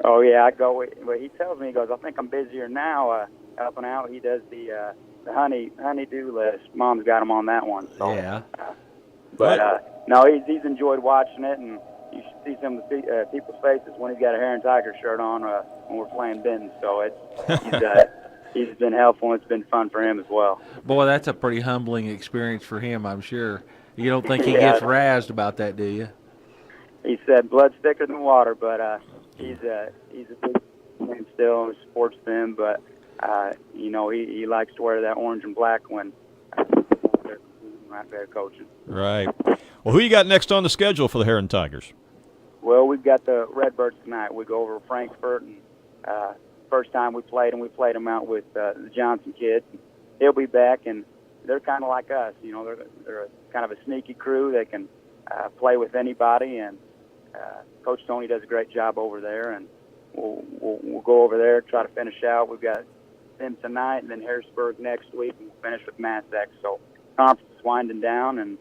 Oh, yeah, well, he tells me, he goes, I think I'm busier now helping out. He does the honey-do list. Mom's got him on that one. So, yeah. No, he's enjoyed watching it, and you should see some of the people's faces when he's got a Heron Tiger shirt on when we're playing Benton. So he's been helpful, and it's been fun for him as well. Boy, that's a pretty humbling experience for him, I'm sure. You don't think he gets razzed about that, do you? He said blood's thicker than water, but he's a big fan still and supports them. But he likes to wear that orange and black when right there coaching. Right. Well, who you got next on the schedule for the Heron Tigers? Well, we've got the Redbirds tonight. We go over to Frankfort, and first time we played them out with the Johnson kids. He'll be back, and they're kind of like us. They're kind of a sneaky crew. They can play with anybody, and Coach Tony does a great job over there. And we'll go over there, try to finish out. We've got them tonight, and then Harrisburg next week, and we'll finish with Massac. So conference is winding down, and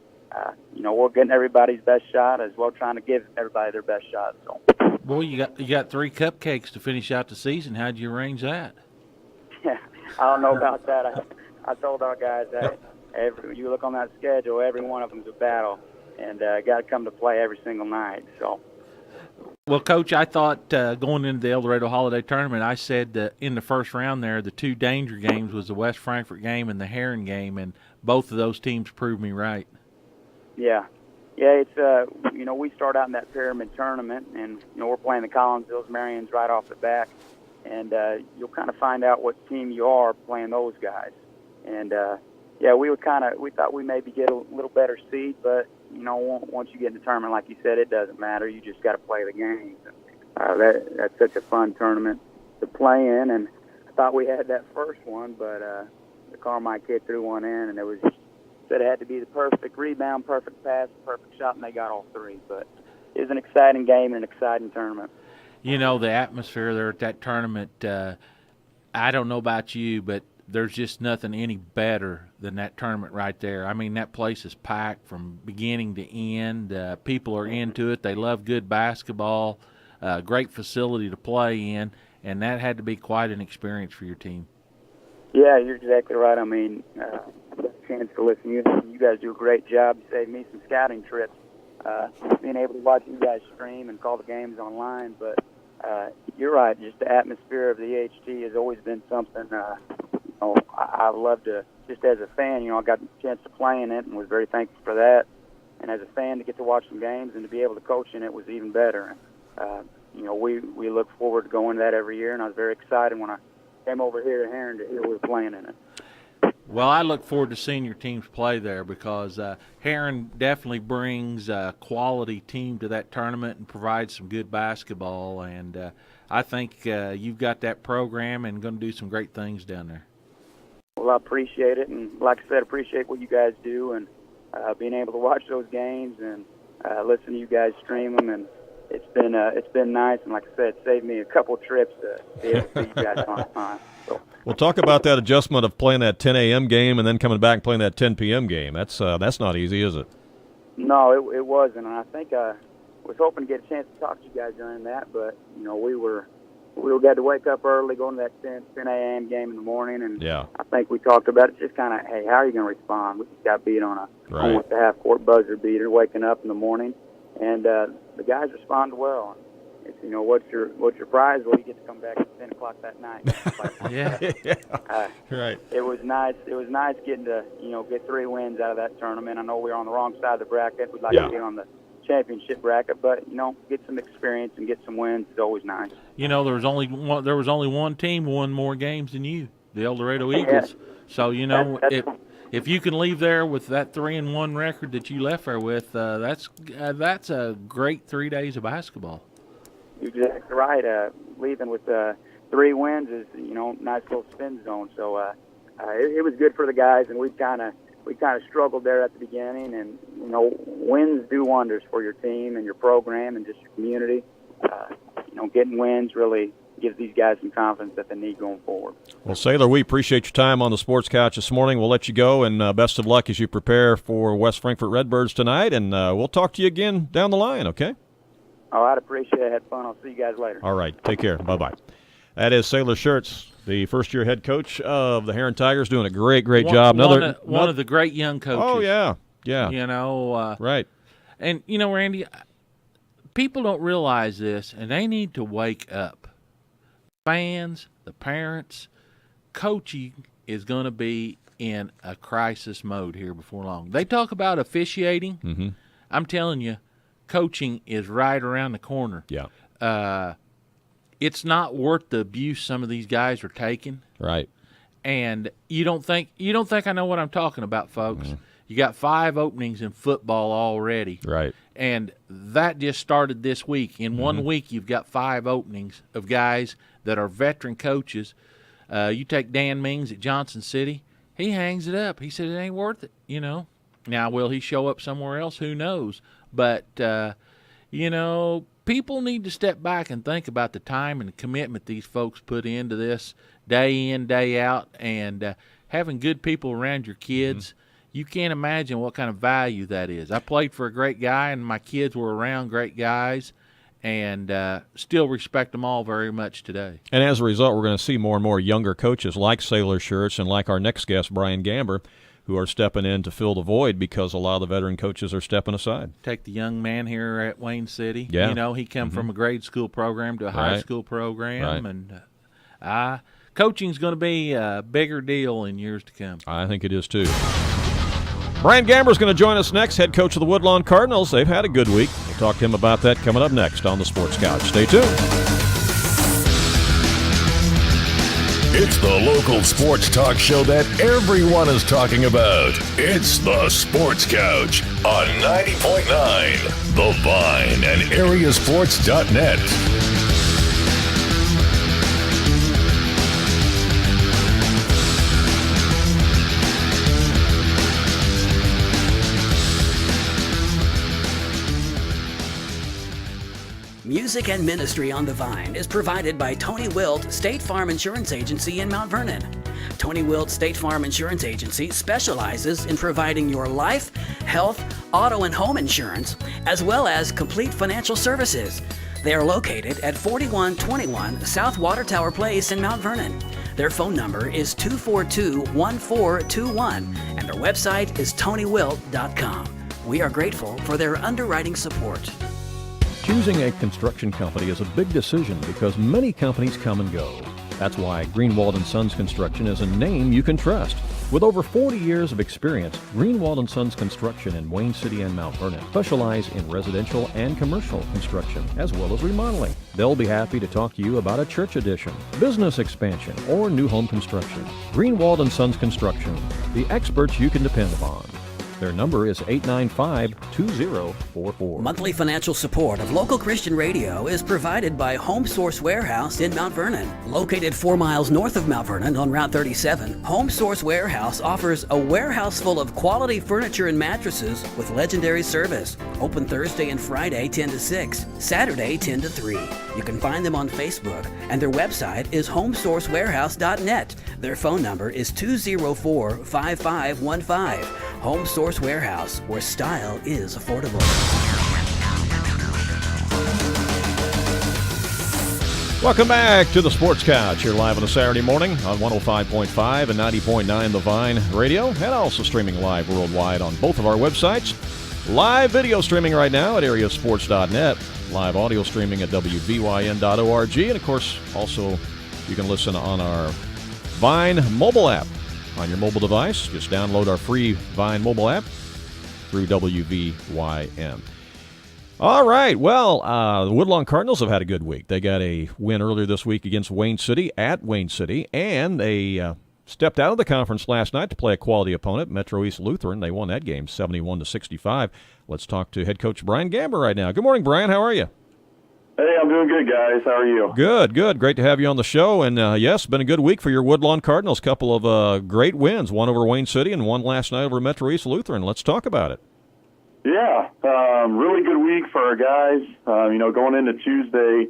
we're getting everybody's best shot as well, trying to give everybody their best shot. So, boy, you got 3 cupcakes to finish out the season. How'd you arrange that? Yeah, I don't know about that. I told our guys that you look on that schedule, every one of them's a battle, and got to come to play every single night. So. Well, Coach, I thought going into the El Dorado Holiday Tournament, I said that in the first round there, the 2 danger games was the West Frankfort game and the Heron game, and both of those teams proved me right. Yeah, it's we start out in that pyramid tournament, and we're playing the Collinsville's, Marions right off the bat, and you'll kind of find out what team you are playing those guys. And we thought we maybe get a little better seed, but once you get in the tournament, like you said, it doesn't matter. You just got to play the games. That's such a fun tournament to play in, and I thought we had that first one, but the Carmike kid threw one in, and it was just. It had to be the perfect rebound, perfect pass, perfect shot, and they got all 3. But it was an exciting game and an exciting tournament. The atmosphere there at that tournament, I don't know about you, but there's just nothing any better than that tournament right there. I mean, that place is packed from beginning to end. People are into it. They love good basketball, great facility to play in, and that had to be quite an experience for your team. Yeah, you're exactly right. I mean, I got a chance to listen to you. You guys do a great job. You saved me some scouting trips, being able to watch you guys stream and call the games online. But you're right. Just the atmosphere of the EHT has always been something I love to, just as a fan, I got a chance to play in it and was very thankful for that. And as a fan, to get to watch some games and to be able to coach in it was even better. We look forward to going to that every year, and I was very excited when I came over here to Heron to hear we were playing in it. Well, I look forward to seeing your teams play there, because Heron definitely brings a quality team to that tournament and provides some good basketball. And I think you've got that program and going to do some great things down there. Well, I appreciate it. And like I said, appreciate what you guys do and being able to watch those games and listen to you guys stream them, and it's been nice. And like I said, it saved me a couple trips to be able to see you guys on time. So. Well, talk about that adjustment of playing that 10 a.m. game and then coming back and playing that 10 p.m. game. That's not easy, is it? No, it wasn't, and I think I was hoping to get a chance to talk to you guys during that, but we got to wake up early, going to that 10 a.m. game in the morning, and yeah. I think we talked about it, just kind of, hey, how are you going to respond? We just got beat on almost a half-court buzzer beater, waking up in the morning, and the guys responded well. It's, what's your prize? Well, you get to come back at 10 o'clock that night. Right. It was nice. It was nice getting to get 3 wins out of that tournament. I know we were on the wrong side of the bracket. We'd like to get on the championship bracket, but get some experience and get some wins is always nice. There was only one team won more games than you, the El Dorado Eagles. So if you can leave there with that 3-1 record that you left there with, that's a great 3 days of basketball. You're exactly right. Leaving with 3 wins is nice little spin zone. So it was good for the guys, and we kind of struggled there at the beginning. And wins do wonders for your team and your program and just your community. Getting wins really gives these guys some confidence that they need going forward. Well, Sayler, we appreciate your time on the Sports Couch this morning. We'll let you go, and best of luck as you prepare for West Frankfort Redbirds tonight. And we'll talk to you again down the line. Okay. Oh, I'd appreciate it. I had fun. I'll see you guys later. All right. Take care. Bye-bye. That is Sayler Shurtz, the first-year head coach of the Heron Tigers, doing a great job. One of the great young coaches. Oh, yeah. Right. And, Randy, people don't realize this, and they need to wake up. Fans, the parents, coaching is going to be in a crisis mode here before long. They talk about officiating. Mm-hmm. I'm telling you, coaching is right around the corner. Yeah. It's not worth the abuse some of these guys are taking. Right. And you don't think I know what I'm talking about, folks. Mm-hmm. You got 5 openings in football already. Right. And that just started this week. In 1 week, you've got 5 openings of guys that are veteran coaches. You take Dan Mings at Johnson City. He hangs it up. He said it ain't worth it, Now, will he show up somewhere else? Who knows? But, people need to step back and think about the time and commitment these folks put into this day in, day out, and having good people around your kids. Mm-hmm. You can't imagine what kind of value that is. I played for a great guy, and my kids were around great guys, and still respect them all very much today. And as a result, we're going to see more and more younger coaches like Sayler Shurtz and like our next guest, Brian Gamber, who are stepping in to fill the void because a lot of the veteran coaches are stepping aside. Take the young man here at Wayne City. Yeah. He come from a grade school program to a high school program, and coaching's going to be a bigger deal in years to come. I think it is too. Brian Gamber is going to join us next, head coach of the Woodlawn Cardinals. They've had a good week. We'll talk to him about that coming up next on the Sports Couch. Stay tuned. It's the local sports talk show that everyone is talking about. It's the Sports Couch on 90.9 The Vine and AreaSports.net. Music and ministry on the Vine is provided by Tony Wilt State Farm Insurance Agency in Mount Vernon. Tony Wilt State Farm Insurance Agency specializes in providing your life, health, auto, and home insurance, as well as complete financial services. They are located at 4121 South Water Tower Place in Mount Vernon. Their phone number is 242-1421, and their website is TonyWilt.com. We are grateful for their underwriting support. Choosing a construction company is a big decision because many companies come and go. That's why Greenwald & Sons Construction is a name you can trust. With over 40 years of experience, Greenwald & Sons Construction in Wayne City and Mount Vernon specialize in residential and commercial construction, as well as remodeling. They'll be happy to talk to you about a church addition, business expansion, or new home construction. Greenwald & Sons Construction, the experts you can depend upon. Their number is 895-2044. Monthly financial support of local Christian radio is provided by Home Source Warehouse in Mount Vernon. Located 4 miles north of Mount Vernon on Route 37, Home Source Warehouse offers a warehouse full of quality furniture and mattresses with legendary service. Open Thursday and Friday 10 to 6, Saturday 10 to 3. You can find them on Facebook, and their website is homesourcewarehouse.net. Their phone number is 204-5515. Home Source Warehouse, where style is affordable. Welcome back to the Sports Couch here live on a Saturday morning on 105.5 and 90.9 The Vine Radio, and also streaming live worldwide on both of our websites. Live video streaming right now at AreaSports.net, live audio streaming at WVYN.org, and of course, also you can listen on our Vine mobile app. On your mobile device, just download our free Vine mobile app through WVYN. All right, well, the Woodlawn Cardinals have had a good week. They got a win earlier this week against Wayne City at Wayne City, and they stepped out of the conference last night to play a quality opponent, Metro East Lutheran. They won that game 71-65. Let's talk to head coach Brian Gamber right now. Good morning, Brian. How are you? Hey, I'm doing good, guys. How are you? Good. Great to have you on the show. And, yes, been a good week for your Woodlawn Cardinals. Couple of great wins, one over Wayne City and one last night over Metro East Lutheran. Let's talk about it. Yeah, really good week for our guys. Going into Tuesday,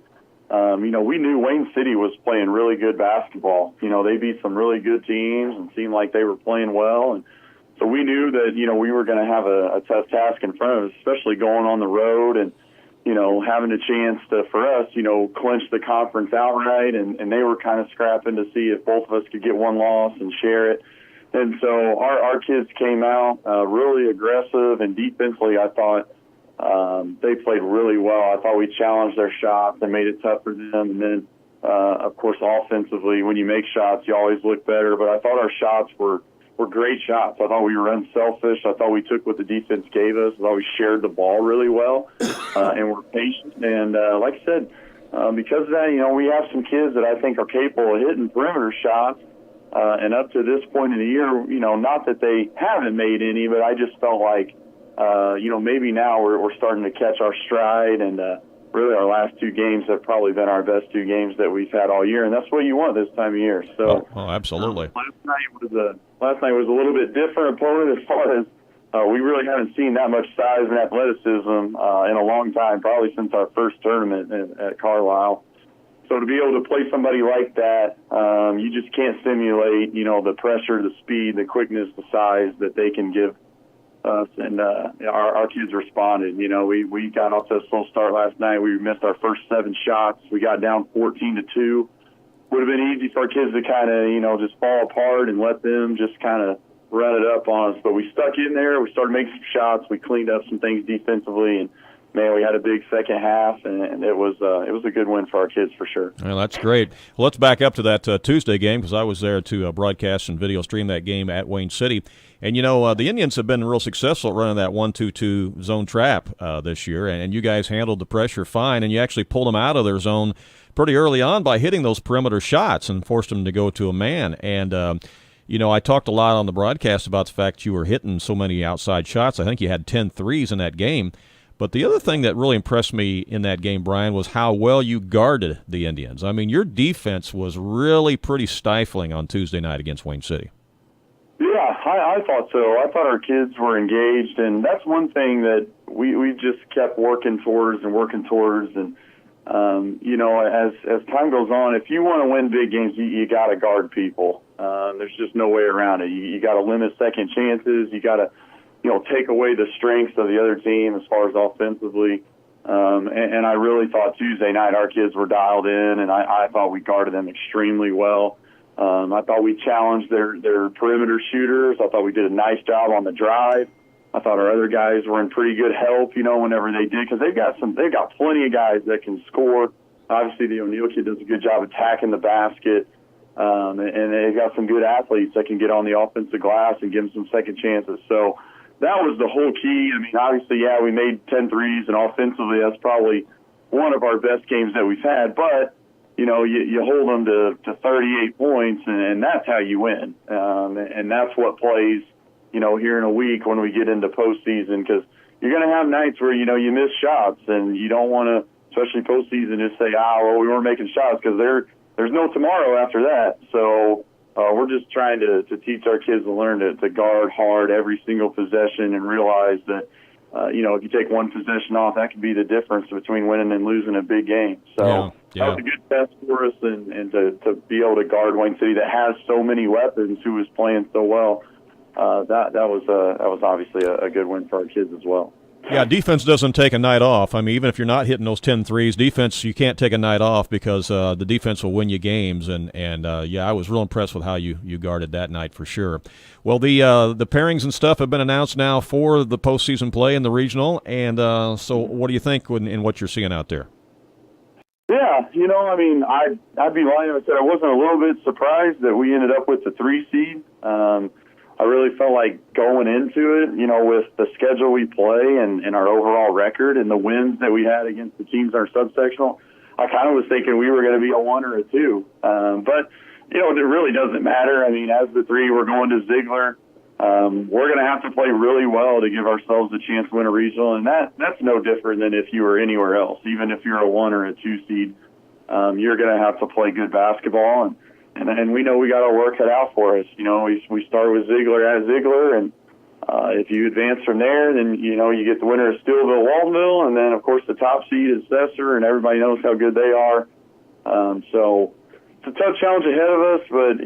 we knew Wayne City was playing really good basketball. They beat some really good teams and seemed like they were playing well. And so we knew that, we were going to have a tough task in front of us, especially going on the road and, having a chance to, for us, clinch the conference outright, and they were kind of scrapping to see if both of us could get one loss and share it. And so our kids came out really aggressive, and defensively I thought they played really well. I thought we challenged their shots and made it tough for them. And then, of course, offensively, when you make shots, you always look better. But I thought our shots were great shots. I thought we were unselfish. I thought we took what the defense gave us. I thought we shared the ball really well and were patient. And like I said, because of that, we have some kids that I think are capable of hitting perimeter shots. And up to this point in the year, not that they haven't made any, but I just felt like, maybe now we're starting to catch our stride. And really our last two games have probably been our best two games that we've had all year. And that's what you want this time of year. So, absolutely. Last night was a little bit different opponent as far as we really haven't seen that much size and athleticism in a long time, probably since our first tournament at Carlisle. So to be able to play somebody like that, you just can't simulate, the pressure, the speed, the quickness, the size that they can give us. And our kids responded. We got off to a slow start last night. We missed our first 7 shots. We got down 14-2. Would have been easy for our kids to kind of, just fall apart and let them just kind of run it up on us. But we stuck in there. We started making some shots. We cleaned up some things defensively, and man, we had a big second half, and it was a good win for our kids for sure. Well, that's great. Well, let's back up to that Tuesday game, because I was there to broadcast and video stream that game at Wayne City. And, the Indians have been real successful at running that 1-2-2 zone trap this year, and you guys handled the pressure fine, and you actually pulled them out of their zone pretty early on by hitting those perimeter shots and forced them to go to a man. And, I talked a lot on the broadcast about the fact you were hitting so many outside shots. I think you had 10 threes in that game. But the other thing that really impressed me in that game, Brian, was how well you guarded the Indians. I mean, your defense was really pretty stifling on Tuesday night against Wayne City. Yeah, I thought so. I thought our kids were engaged, and that's one thing that we just kept working towards. And, as time goes on, if you want to win big games, you got to guard people. There's just no way around it. You got to limit second chances. You got to take away the strengths of the other team as far as offensively. And I really thought Tuesday night our kids were dialed in, and I thought we guarded them extremely well. I thought we challenged their perimeter shooters. I thought we did a nice job on the drive. I thought our other guys were in pretty good help, whenever they did, because they've got plenty of guys that can score. Obviously, the O'Neill kid does a good job attacking the basket. And they've got some good athletes that can get on the offensive glass and give them some second chances. So that was the whole key. I mean, obviously, yeah, we made 10 threes, and offensively, that's probably one of our best games that we've had. But, you hold them to 38 points, and that's how you win. And that's what plays here in a week when we get into postseason, because you're going to have nights where, you miss shots, and you don't want to, especially postseason, just say, we weren't making shots, because there's no tomorrow after that. So we're just trying to teach our kids to learn to guard hard every single possession and realize that, if you take one possession off, that could be the difference between winning and losing a big game. So that was a good test for us, and to be able to guard Wayne City that has so many weapons, who was playing so well, that was obviously a good win for our kids as well. Yeah, defense doesn't take a night off. I mean, even if you're not hitting those 10 threes, defense, you can't take a night off, because the defense will win you games. And I was real impressed with how you guarded that night for sure. Well, the pairings and stuff have been announced now for the postseason play in the regional. And so what do you think in what you're seeing out there? Yeah, I'd be lying if I said I wasn't a little bit surprised that we ended up with the 3 seed. I really felt like going into it, with the schedule we play and our overall record and the wins that we had against the teams in our subsectional, I kind of was thinking we were going to be a 1 or a 2. But, it really doesn't matter. I mean, as the 3, we're going to Ziegler. We're going to have to play really well to give ourselves a chance to win a regional, and that's no different than if you were anywhere else. Even if you're a 1 or a 2 seed, you're going to have to play good basketball, and we know we got our work cut out for us. We start with Ziegler at Ziegler, and if you advance from there, then you get the winner of Steelville, Waltonville, and then of course the top seed is Sesser, and everybody knows how good they are. So it's a tough challenge ahead of us, but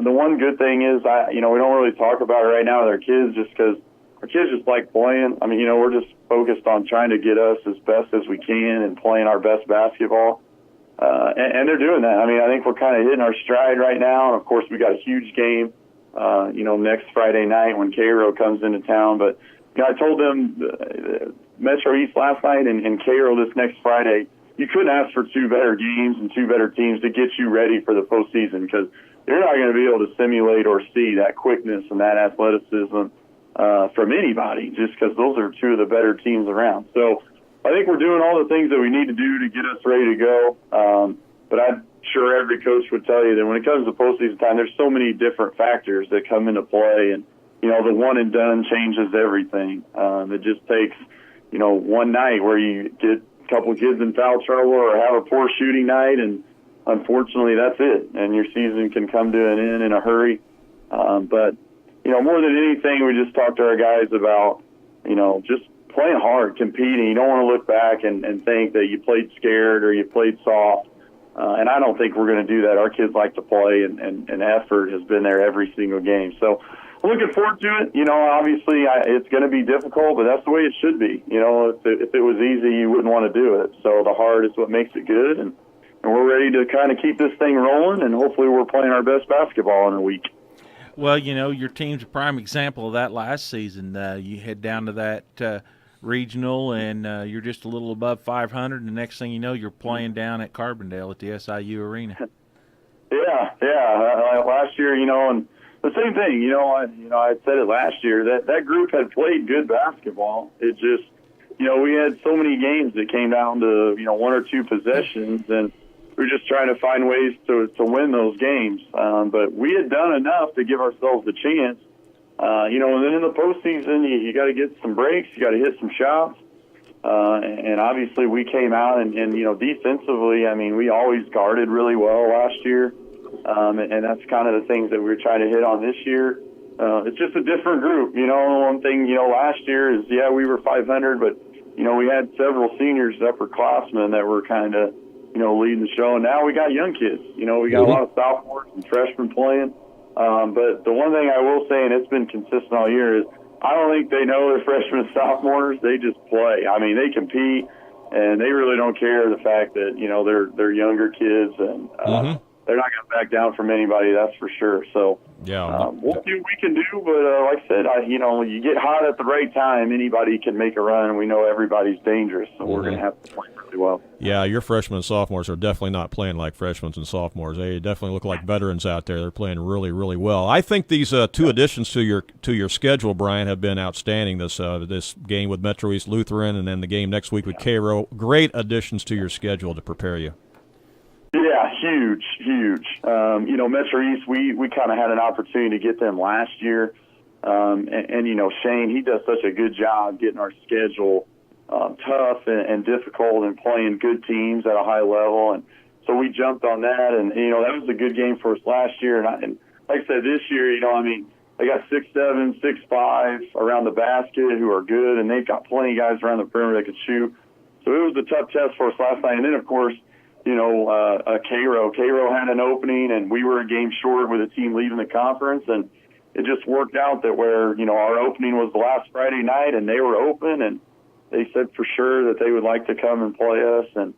the one good thing is we don't really talk about it right now with our kids, just because our kids just like playing. I mean, we're just focused on trying to get us as best as we can and playing our best basketball. And they're doing that. I mean, I think we're kind of hitting our stride right now. And, of course, we got a huge game, next Friday night when Cairo comes into town. But, I told them Metro East last night and Cairo this next Friday, you couldn't ask for 2 better games and 2 better teams to get you ready for the postseason, because you're not going to be able to simulate or see that quickness and that athleticism from anybody, just because those are 2 of the better teams around. So I think we're doing all the things that we need to do to get us ready to go. But I'm sure every coach would tell you that when it comes to postseason time, there's so many different factors that come into play. And, the one and done changes everything. It just takes, one night where you get a couple kids in foul trouble or have a poor shooting night, and unfortunately that's it. And your season can come to an end in a hurry. But, more than anything, we just talk to our guys about, just playing hard, competing. You don't want to look back and think that you played scared or you played soft. And I don't think we're going to do that. Our kids like to play, and effort has been there every single game. So I'm looking forward to it. Obviously it's going to be difficult, but that's the way it should be. If it was easy, you wouldn't want to do it. So the hard is what makes it good. And we're ready to kind of keep this thing rolling, and hopefully we're playing our best basketball in a week. Well, your team's a prime example of that last season. You head down to that regional, and you're just a little above 500, and the next thing you know, you're playing down at Carbondale at the SIU Arena. Yeah. Last year, and the same thing, I said it last year, that group had played good basketball. It just, we had so many games that came down to, 1 or 2 possessions, and we were just trying to find ways to win those games. But we had done enough to give ourselves a chance. And then in the postseason, you got to get some breaks, you got to hit some shots. And obviously we came out and defensively, I mean, we always guarded really well last year. And that's kind of the things that we're trying to hit on this year. It's just a different group. One thing, last year is, we were 500, but, we had several seniors, upperclassmen that were kind of, leading the show. And now we got young kids. We got a lot of sophomores and freshmen playing. But the one thing I will say, and it's been consistent all year, is I don't think they know they're freshmen and sophomores. They just play. I mean, they compete, and they really don't care the fact that, they're younger kids, and they're not going to back down from anybody, that's for sure. So we'll see what we can do. But like I said, you get hot at the right time, anybody can make a run, and we know everybody's dangerous, so we're going to have to play really well. Yeah, your freshmen and sophomores are definitely not playing like freshmen and sophomores. They definitely look like veterans out there. They're playing really, really well. I think these 2 additions to your schedule, Brian, have been outstanding. This game with Metro East Lutheran, and then the game next week with Cairo. Great additions to your schedule to prepare you. Yeah, huge. Metro East, we kind of had an opportunity to get them last year. And you know, Shane, he does such a good job getting our schedule tough and difficult and playing good teams at a high level. And so we jumped on that, and, you know, that was a good game for us last year. And like I said, this year, you know, I mean, they got 6'7", 6'5" around the basket who are good, and they've got plenty of guys around the perimeter that could shoot. So it was a tough test for us last night. And then, of course, you know, Cairo had an opening, and we were a game short with a team leaving the conference. And it just worked out that where, you know, our opening was the last Friday night, and they were open, and they said for sure that they would like to come and play us. And,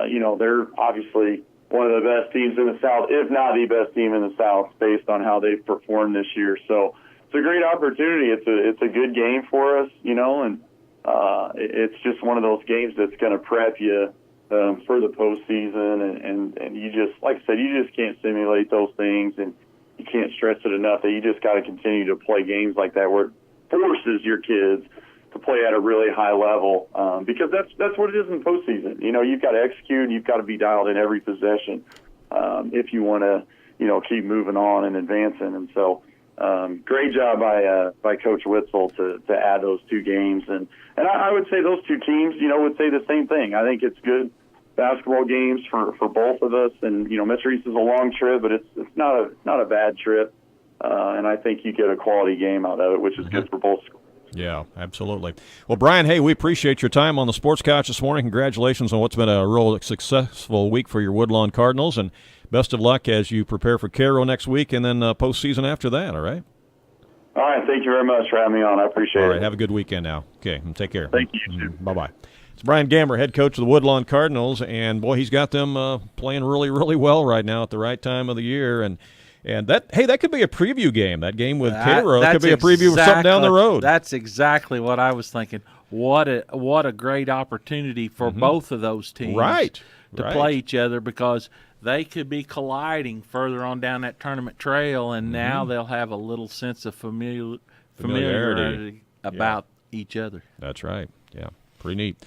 you know, they're obviously one of the best teams in the South, if not the best team in the South, based on how they've performed this year. So it's a great opportunity. It's a good game for us, you know, and it's just one of those games that's going to prep you for the postseason. And you just, like I said, you just can't simulate those things, and you can't stress it enough that you just got to continue to play games like that where it forces your kids to play at a really high level, because that's what it is in postseason. You know, you've got to execute, and you've got to be dialed in every possession if you want to, you know, keep moving on and advancing. And so, great job by Coach Witzel to add those two games. And I would say those two teams, you know, would say the same thing. I think it's good basketball games for both of us. And, you know, Metro East is a long trip, but it's not a bad trip. And I think you get a quality game out of it, which is good for both schools. Yeah, absolutely. Well, Brian, hey, we appreciate your time on the Sports Couch this morning. Congratulations on what's been a real successful week for your Woodlawn Cardinals, and best of luck as you prepare for Cairo next week and then postseason after that, all right? All right, thank you very much for having me on. I appreciate it. All right, have a good weekend now. Okay, and take care. Thank you, too. Bye-bye. It's Brian Gamber, head coach of the Woodlawn Cardinals, and, boy, he's got them playing really, really well right now at the right time of the year, and that could be a preview game. That game with Cairo could be a preview of something down the road. That's exactly what I was thinking. What a great opportunity for both of those teams to play each other, because they could be colliding further on down that tournament trail, and now they'll have a little sense of familiarity about each other. That's right. Yeah, pretty neat.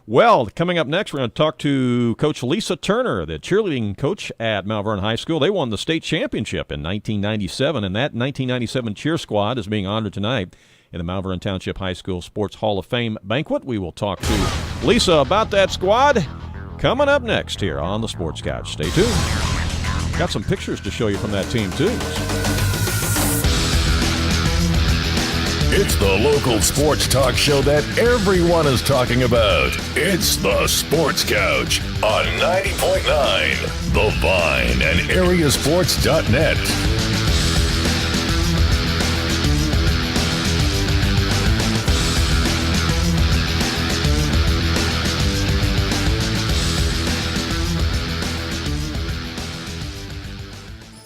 Well, coming up next, we're going to talk to Coach Lisa Turner, the cheerleading coach at Mount Vernon High School. They won the state championship in 1997, and that 1997 cheer squad is being honored tonight in the Mount Vernon Township High School Sports Hall of Fame banquet. We will talk to Lisa about that squad coming up next here on the Sports Couch. Stay tuned. Got some pictures to show you from that team, too. It's the local sports talk show that everyone is talking about. It's the Sports Couch on 90.9 The Vine and AreaSports.net.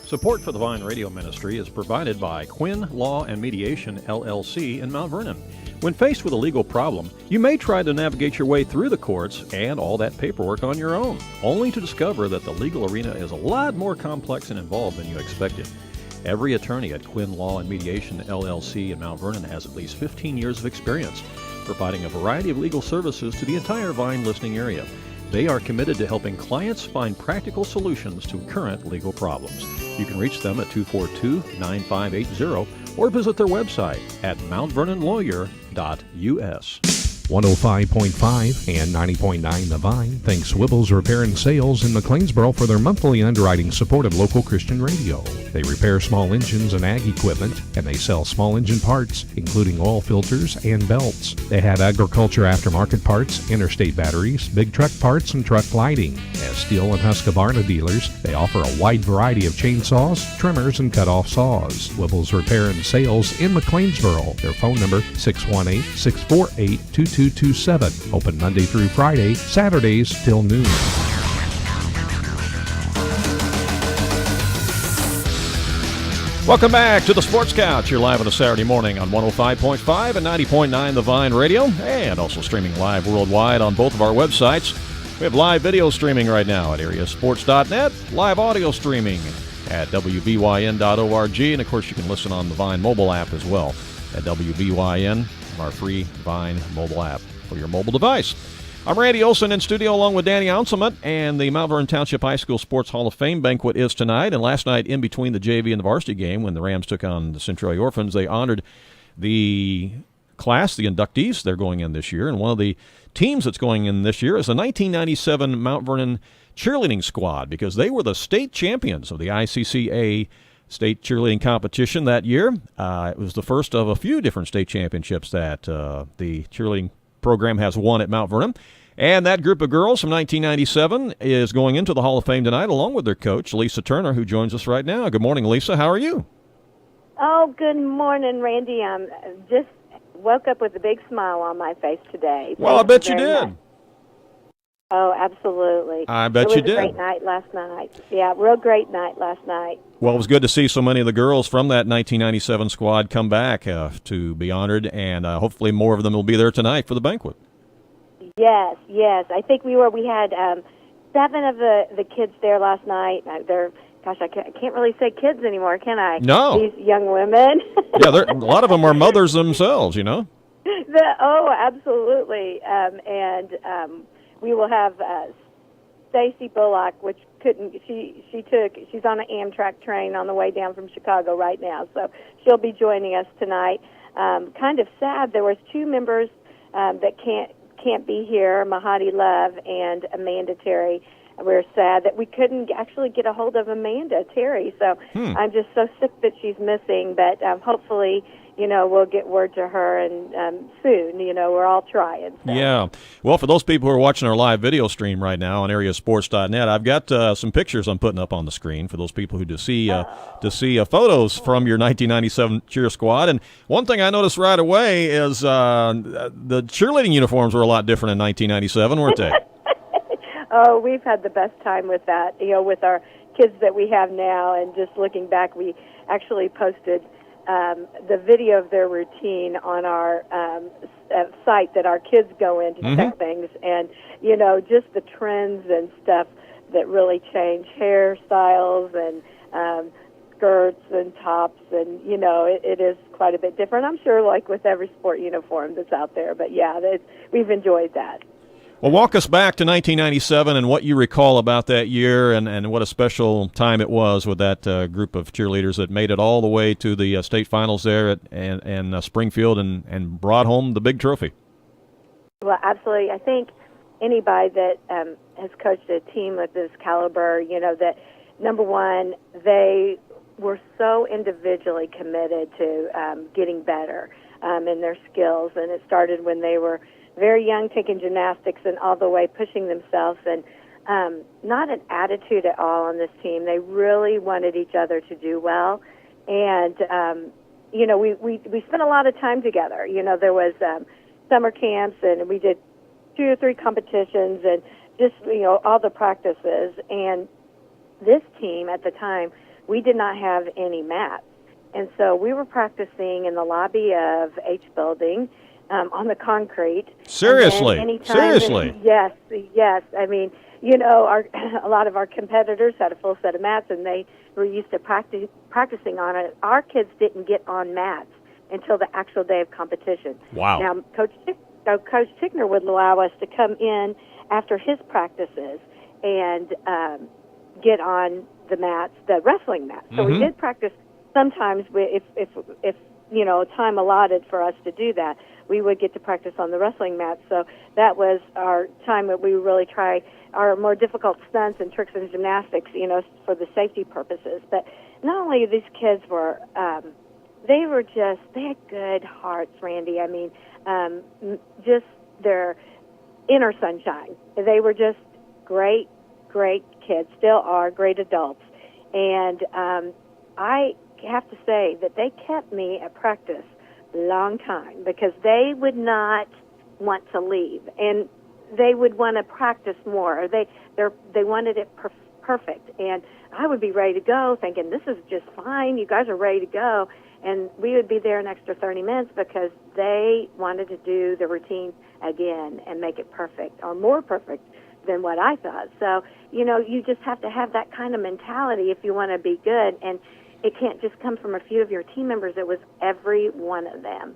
Support for the Vine Radio Ministry is provided by Quinn Law and Mediation, LLC in Mount Vernon. When faced with a legal problem, you may try to navigate your way through the courts and all that paperwork on your own, only to discover that the legal arena is a lot more complex and involved than you expected. Every attorney at Quinn Law and Mediation, LLC in Mount Vernon has at least 15 years of experience, providing a variety of legal services to the entire Vine listening area. They are committed to helping clients find practical solutions to current legal problems. You can reach them at 242-9580 or visit their website at mountVernonLawyer.us. 105.5 and 90.9 The Vine thanks Wibbles Repair and Sales in McLeansboro for their monthly underwriting support of local Christian radio. They repair small engines and ag equipment, and they sell small engine parts, including oil filters and belts. They have agriculture aftermarket parts, interstate batteries, big truck parts, and truck lighting. As Steel and Husqvarna dealers, they offer a wide variety of chainsaws, trimmers, and cut-off saws. Wibbles Repair and Sales in McLeansboro. Their phone number 618-648-2227. Open Monday through Friday, Saturdays till noon. Welcome back to the Sports Couch. You're live on a Saturday morning on 105.5 and 90.9 The Vine Radio, and also streaming live worldwide on both of our websites. We have live video streaming right now at AreaSports.net, live audio streaming at WVYN.org, and of course you can listen on the Vine mobile app as well at WVYN, our free Vine mobile app for your mobile device. I'm Randy Olson in studio along with Danny Anselment, and the Mount Vernon Township High School Sports Hall of Fame banquet is tonight. And last night, in between the JV and the varsity game, when the Rams took on the Centralia Orphans, they honored the class, the inductees. They're going in this year, and one of the teams that's going in this year is the 1997 Mount Vernon cheerleading squad, because they were the state champions of the ICCA state cheerleading competition that year. It was the first of a few different state championships that the cheerleading program has won at Mount Vernon. And that group of girls from 1997 is going into the Hall of Fame tonight, along with their coach, Lisa Turner, who joins us right now. Good morning, Lisa. How are you? Oh, good morning, Randy. I'm just woke up with a big smile on my face today. Well, I bet you did. Oh, absolutely. I bet you did. It was a great night last night. Yeah, real great night last night. Well, it was good to see so many of the girls from that 1997 squad come back to be honored, and hopefully more of them will be there tonight for the banquet. Yes. I think we had 7 of the kids there last night. Gosh, I can't really say kids anymore, can I? No. These young women. Yeah, a lot of them are mothers themselves, you know. Absolutely. We will have Stacy Bullock, which she's on an Amtrak train on the way down from Chicago right now, so she'll be joining us tonight. Kind of sad, there was 2 members that can't be here, Mahadi Love and Amanda Terry. We're sad that we couldn't actually get a hold of Amanda Terry, so I'm just so sick that she's missing, but hopefully, we'll get word to her and soon. We're all trying. So. Yeah. Well, for those people who are watching our live video stream right now on AreaSports.net, I've got some pictures I'm putting up on the screen for those people who to see photos from your 1997 cheer squad. And one thing I noticed right away is the cheerleading uniforms were a lot different in 1997, weren't they? Oh, we've had the best time with that, with our kids that we have now. And just looking back, we actually posted the video of their routine on our site that our kids go in to check things. And, just the trends and stuff that really change, hairstyles and skirts and tops. And, it is quite a bit different. I'm sure like with every sport uniform that's out there. But, yeah, we've enjoyed that. Well, walk us back to 1997 and what you recall about that year and what a special time it was with that group of cheerleaders that made it all the way to the state finals there at Springfield and brought home the big trophy. Well, absolutely. I think anybody that has coached a team with this caliber, that, number one, they were so individually committed to getting better in their skills, and it started when they were very young, taking gymnastics and all the way pushing themselves, and not an attitude at all on this team. They really wanted each other to do well, and we spent a lot of time together. There was summer camps, and we did 2 or 3 competitions, and just all the practices. And this team at the time, we did not have any mats, and so we were practicing in the lobby of H Building. On the concrete. Seriously? Seriously? Yes. I mean, a lot of our competitors had a full set of mats, and they were used to practicing on it. Our kids didn't get on mats until the actual day of competition. Wow. Now, Coach Tickner would allow us to come in after his practices and get on the mats, the wrestling mats. So we did practice sometimes if time allotted for us to do that. We would get to practice on the wrestling mats. So that was our time that we really try our more difficult stunts and tricks and gymnastics, for the safety purposes. But not only these kids were, they had good hearts, Randy. I mean, just their inner sunshine. They were just great kids, still are great adults. And I have to say that they kept me at practice long time because they would not want to leave, and they would want to practice more. They wanted it perfect, and I would be ready to go thinking, this is just fine, you guys are ready to go, and we would be there an extra 30 minutes because they wanted to do the routine again and make it perfect or more perfect than what I thought. So, you just have to have that kind of mentality if you want to be good, and it can't just come from a few of your team members. It was every one of them.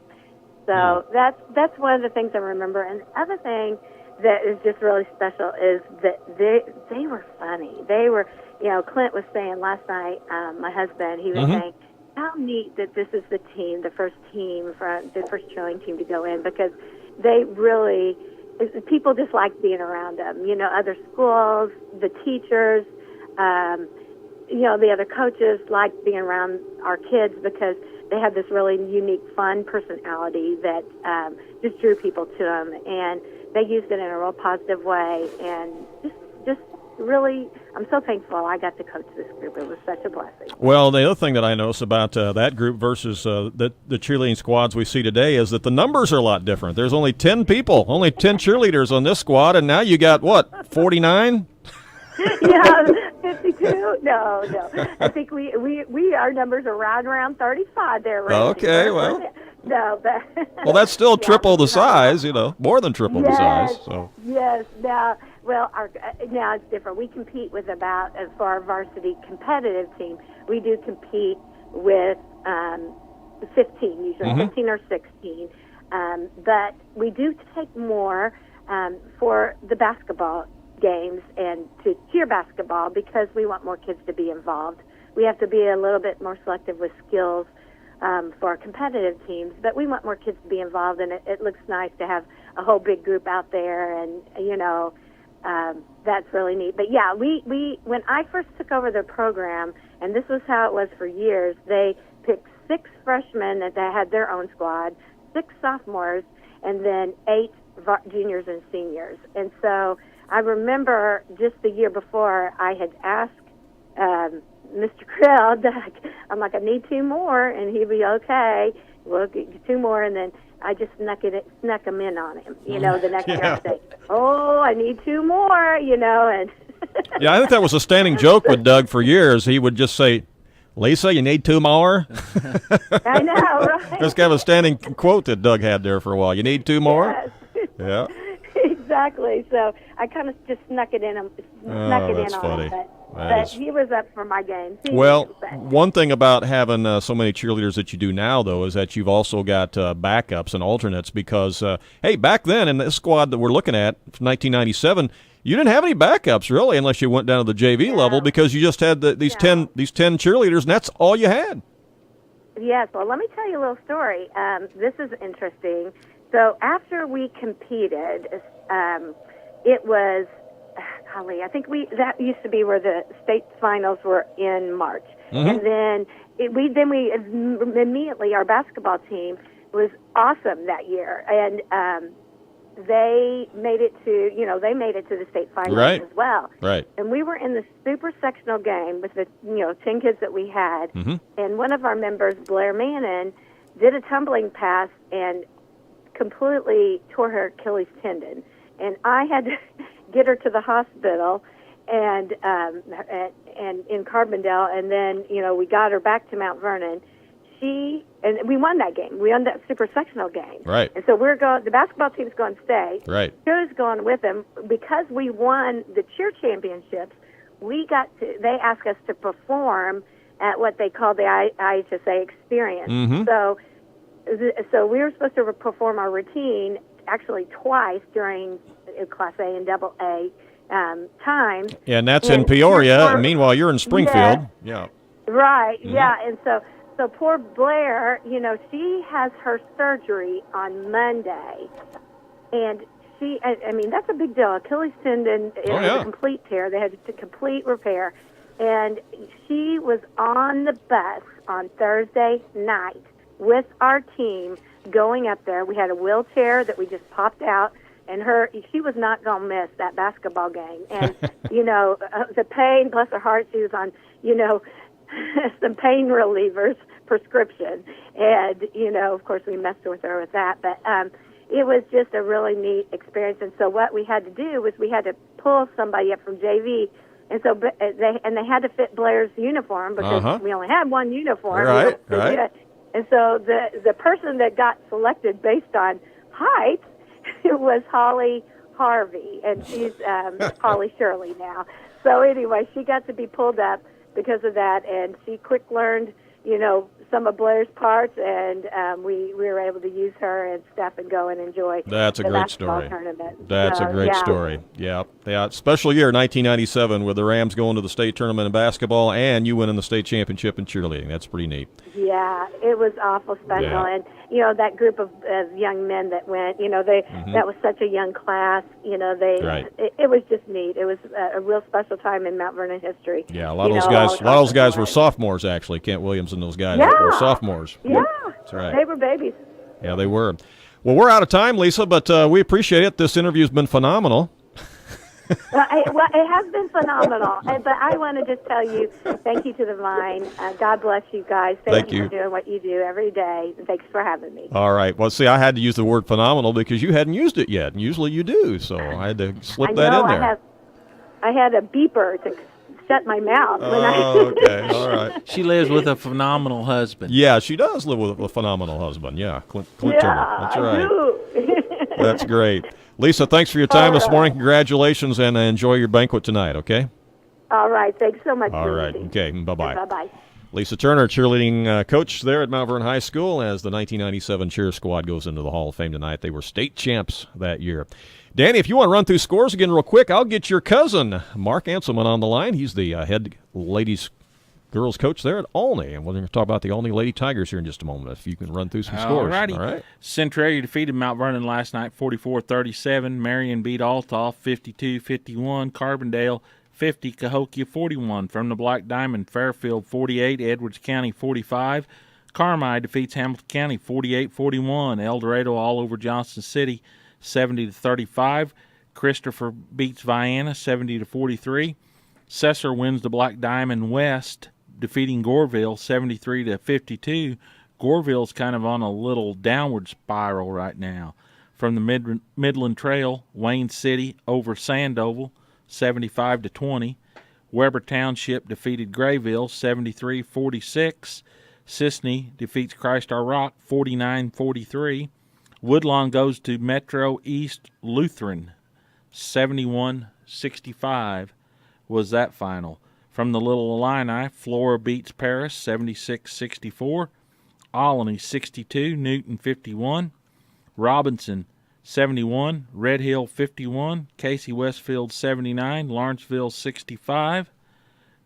So that's one of the things I remember. And the other thing that is just really special is that they were funny. They were, Clint was saying last night, my husband, he was saying, how neat that this is the team, the first cheerleading team to go in, because they really, people just like being around them. Other schools, the teachers, the other coaches like being around our kids because they have this really unique, fun personality that just drew people to them, and they used it in a real positive way, and just really, I'm so thankful I got to coach this group. It was such a blessing. Well, the other thing that I notice about that group versus the cheerleading squads we see today is that the numbers are a lot different. There's only 10 people, only 10 cheerleaders on this squad, and now you got, 49? Yeah, 52? No. I think we our numbers are around 35 there. Right? Okay, well. No, but well, that's still triple the size, more than triple the size. So. Yes. Now it's different. We compete with as for our varsity competitive team, we do compete with 15 usually, 15 or 16. But we do take more for the basketball games and to cheer basketball because we want more kids to be involved. We have to be a little bit more selective with skills for our competitive teams, but we want more kids to be involved, and it looks nice to have a whole big group out there, and that's really neat. But yeah, we when I first took over the program, and this was how it was for years, they picked 6 freshmen that had their own squad, 6 sophomores, and then 8 juniors and seniors. And so I remember just the year before I had asked Mr. Krell, Doug, I'm like, I need 2 more, and he'd be okay. We'll get 2 more, and then I just snuck them in on him. The next year I'd say, I need 2 more, and yeah, I think that was a standing joke with Doug for years. He would just say, Lisa, you need 2 more? I know, right? That's kind of a standing quote that Doug had there for a while. You need 2 more? Yes. Yeah. Exactly. So I kind of just snuck it in on funny. him. But he was up for my game. Well, one thing about having so many cheerleaders that you do now, though, is that you've also got backups and alternates because, hey, back then in this squad that we're looking at, 1997, you didn't have any backups, really, unless you went down to the JV level because you just had these 10 cheerleaders, and that's all you had. Yes. Well, let me tell you a little story. This is interesting. So after we competed, it was, I think that used to be where the state finals were in March, and then we immediately our basketball team was awesome that year, and they made it to the state finals as well. Right. And we were in the super sectional game with the 10 kids that we had, and one of our members, Blair Mannon, did a tumbling pass and completely tore her Achilles tendon, and I had to get her to the hospital and in Carbondale, and then we got her back to Mount Vernon. And we won that game. We won that super sectional game. Right. And so the basketball team's going to stay. Right. Cheer's going with them because we won the cheer championships. They asked us to perform at what they call the IHSA experience. So we were supposed to perform our routine actually twice during Class A and Double A times. Yeah, and that's in Peoria. Meanwhile, you're in Springfield. Yeah. Right. Yeah. And so poor Blair, she has her surgery on Monday, and that's a big deal. Achilles tendon is a complete tear. They had to complete repair, and she was on the bus on Thursday night with our team going up there. We had a wheelchair that we just popped out, and she was not going to miss that basketball game. And, the pain, bless her heart, she was on, some pain relievers prescription. And, of course, we messed with her with that. But it was just a really neat experience. And so what we had to do was we had to pull somebody up from JV. And so they had to fit Blair's uniform because we only had one uniform. Right. And so the person that got selected based on height was Holly Harvey, and she's Holly Shirley now. So anyway, she got to be pulled up because of that, and she quick learned, some of Blair's parts, and we were able to use her and stuff and go and enjoy That's a the great basketball story. tournament. That's a great story. Yeah. Special year, 1997, with the Rams going to the state tournament in basketball and you winning the state championship in cheerleading. That's pretty neat. Yeah, it was awful special. Yeah. And, that group of young men that went, that was such a young class. Right. It was just neat. It was a real special time in Mount Vernon history. Yeah, a lot of those guys were sophomores, actually. Kent Williams and those guys were sophomores. Yeah. That's right. They were babies. Yeah, they were. Well, we're out of time, Lisa, but we appreciate it. This interview's been phenomenal. It has been phenomenal. But I want to just tell you, thank you to the Vine. God bless you guys. Thank you for doing what you do every day. And thanks for having me. All right. Well, see, I had to use the word phenomenal because you hadn't used it yet. And usually you do, so I had to slip that in there. I had a beeper to shut my mouth. Okay. All right. She lives with a phenomenal husband. Yeah, she does live with a phenomenal husband. Yeah, Clint Turner. That's right. That's great. Lisa, thanks for your time this morning. Congratulations, and enjoy your banquet tonight, okay? All right. Thanks so much. All right. Okay. Bye-bye. Bye-bye. Lisa Turner, cheerleading coach there at Mount Vernon High School, as the 1997 cheer squad goes into the Hall of Fame tonight. They were state champs that year. Danny, if you want to run through scores again real quick, I'll get your cousin, Mark Anselment, on the line. He's the head girls coach there at Olney, and we're going to talk about the Olney Lady Tigers here in just a moment. If you can run through some scores. Alrighty. All right. Centralia defeated Mount Vernon last night 44-37. Marion beat Altoff 52-51. Carbondale 50, Cahokia 41. From the Black Diamond, Fairfield 48, Edwards County 45. Carmi defeats Hamilton County 48-41. El Dorado all over Johnson City 70-35. Christopher beats Vienna 70-43. Cesar wins the Black Diamond West, defeating Goreville 73-52. Goreville's kind of on a little downward spiral right now. From the Midland Trail, Wayne City over Sandoval 75-20. Weber Township defeated Grayville 73-46. Sisney defeats Christ Our Rock 49-43. Woodlawn goes to Metro East Lutheran 71-65 was that final. From the Little Illini, Flora beats Paris 76-64. Olney 62, Newton 51. Robinson 71, Red Hill 51, Casey Westfield 79, Lawrenceville 65.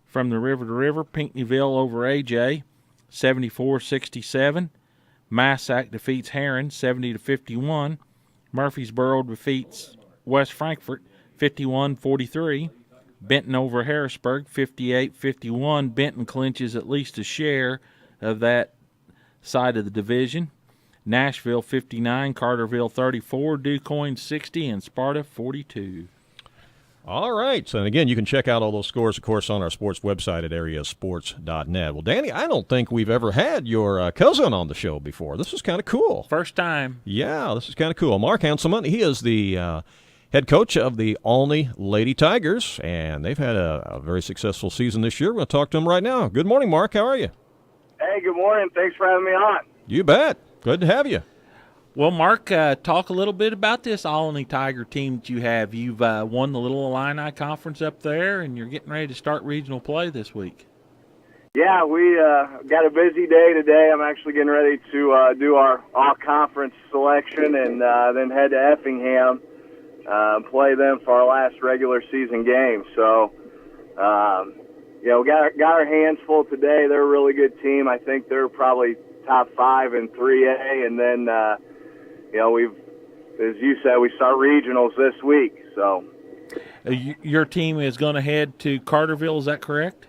From the River to River, Pinckneyville over AJ 74-67. Massac defeats Heron 70-51. Murfreesboro defeats West Frankfort 51-43. Benton over Harrisburg 58-51. Benton clinches at least a share of that side of the division. Nashville 59, Carterville 34, DuQuoin 60, and Sparta 42. All right. And again, you can check out all those scores, of course, on our sports website at AreaSports.net. Well, Danny, I don't think we've ever had your cousin on the show before. This is kind of cool. First time. Yeah, this is kind of cool. Mark Anselment, he is the head coach of the Olney Lady Tigers, and they've had a very successful season this year. We're going to talk to him right now. Good morning, Mark. How are you? Hey, good morning. Thanks for having me on. You bet. Good to have you. Well, Mark, talk a little bit about this Olney Tiger team that you have. You've won the Little Illini Conference up there, and you're getting ready to start regional play this week. Yeah, we got a busy day today. I'm actually getting ready to do our all-conference selection and then head to Effingham and play them for our last regular season game. So, we got our hands full today. They're a really good team. I think they're probably top 5 in 3A, and then we've, as you said, we start regionals this week. So your team is going to head to Carterville. Is that correct?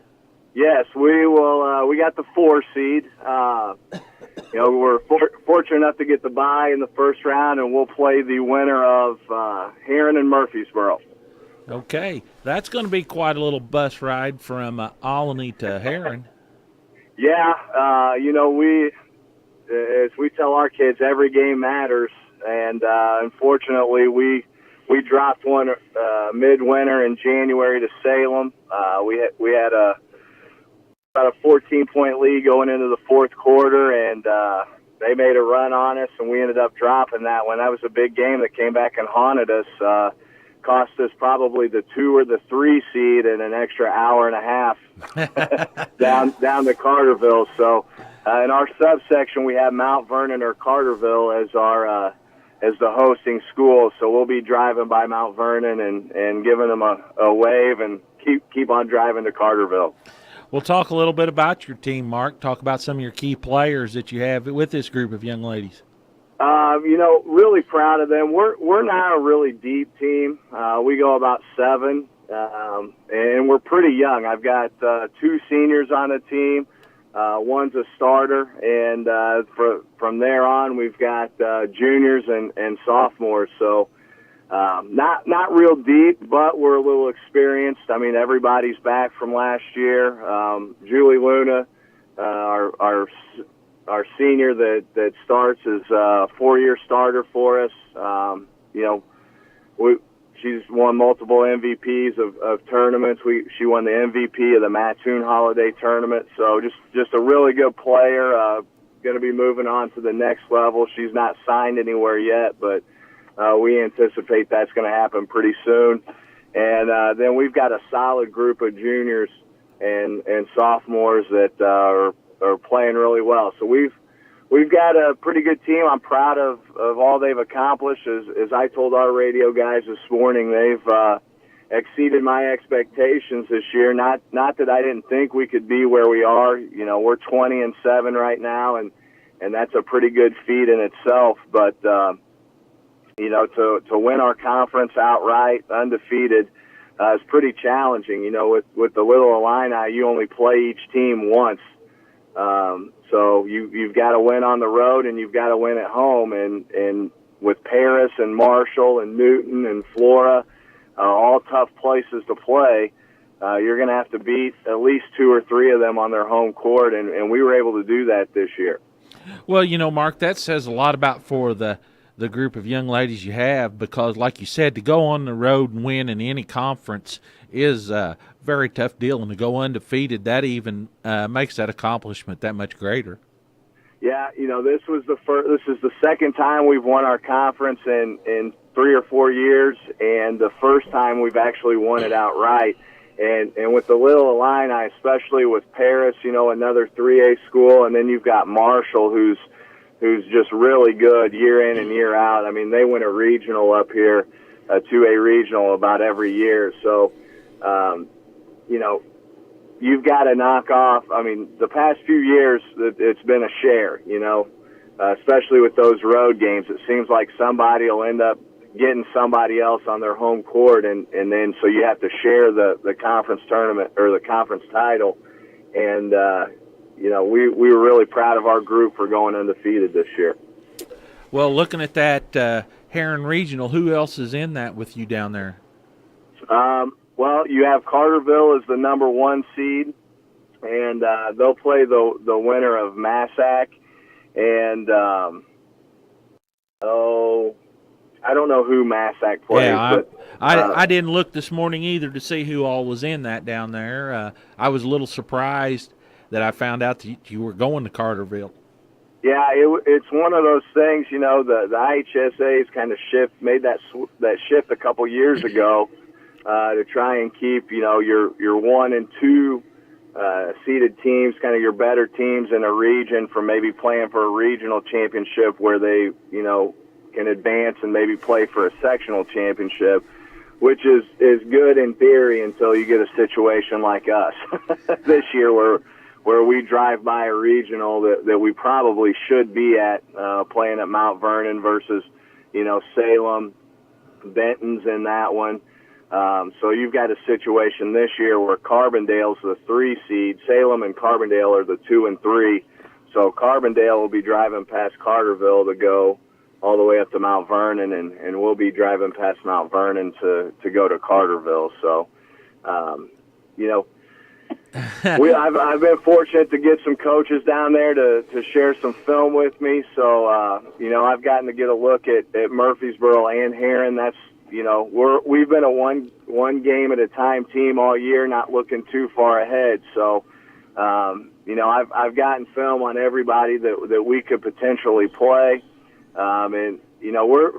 Yes, we will. We got the 4 seed. We're fortunate enough to get the bye in the first round, and we'll play the winner of Heron and Murfreesboro. Okay, that's going to be quite a little bus ride from Olney to Heron. Yeah, as we tell our kids, every game matters, and unfortunately, we dropped one midwinter in January to Salem. We had about a 14-point lead going into the fourth quarter, and they made a run on us, and we ended up dropping that one. That was a big game that came back and haunted us. Cost us probably the 2 or the 3 seed and an extra hour and a half down to Carterville. So in our subsection, we have Mount Vernon or Carterville as our as the hosting school. So we'll be driving by Mount Vernon and giving them a wave and keep on driving to Carterville. We'll talk a little bit about your team, Mark. Talk about some of your key players that you have with this group of young ladies. Really proud of them. We're not a really deep team. We go about 7, and we're pretty young. I've got 2 seniors on the team. One's a starter, and from there on, we've got juniors and sophomores. So not real deep, but we're a little experienced. I mean, everybody's back from last year. Julie Luna, our senior that starts, is a 4-year starter for us. She's won multiple MVPs of tournaments. She won the MVP of the Mattoon Holiday Tournament. So just a really good player. Going to be moving on to the next level. She's not signed anywhere yet, but we anticipate that's going to happen pretty soon. And then we've got a solid group of juniors and sophomores that are playing really well. So we've got a pretty good team. I'm proud of all they've accomplished. As I told our radio guys this morning, they've exceeded my expectations this year. Not that I didn't think we could be where we are. We're 20-7 right now, and that's a pretty good feat in itself. But to win our conference outright, undefeated, is pretty challenging. With the Little Illini, you only play each team once. So you've got to win on the road and you've got to win at home. And with Paris and Marshall and Newton and Flora, all tough places to play, you're going to have to beat at least 2 or 3 of them on their home court, and we were able to do that this year. Well, Mark, that says a lot about for the group of young ladies you have, because, like you said, to go on the road and win in any conference is a very tough deal, and to go undefeated, that even makes that accomplishment that much greater. Yeah, this is the second time we've won our conference in 3 or 4 years, and the first time we've actually won it outright. And with the Little Illini, especially with Paris, another 3A school, and then you've got Marshall, who's just really good year in and year out. I mean, they win a regional up here, a 2A regional about every year. So, you've got to knock off. I mean, the past few years, it's been a share, especially with those road games. It seems like somebody will end up getting somebody else on their home court, and then so you have to share the conference tournament or the conference title. And, we were really proud of our group for going undefeated this year. Well, looking at that Heron Regional, who else is in that with you down there? Well, you have Carterville as the number 1 seed, and they'll play the winner of Massac. And, I don't know who Massac plays. Yeah, but I didn't look this morning either to see who all was in that down there. I was a little surprised that I found out that you were going to Carterville. Yeah, it's one of those things, the IHSA's kind of made that shift a couple years ago to try and keep, your 1 and 2 seeded teams, kind of your better teams in a region, from maybe playing for a regional championship where they, can advance and maybe play for a sectional championship, which is good in theory until you get a situation like us this year where we drive by a regional that we probably should be at, playing at Mount Vernon versus, Salem, Benton's in that one. So you've got a situation this year where Carbondale's the 3 seed. Salem and Carbondale are the 2 and 3. So Carbondale will be driving past Carterville to go all the way up to Mount Vernon, and we'll be driving past Mount Vernon to go to Carterville. So, I've been fortunate to get some coaches down there to share some film with me. So, I've gotten to get a look at Murfreesboro and Heron. That's, we've been a one game at a time team all year, not looking too far ahead. So, I've gotten film on everybody that we could potentially play. And we're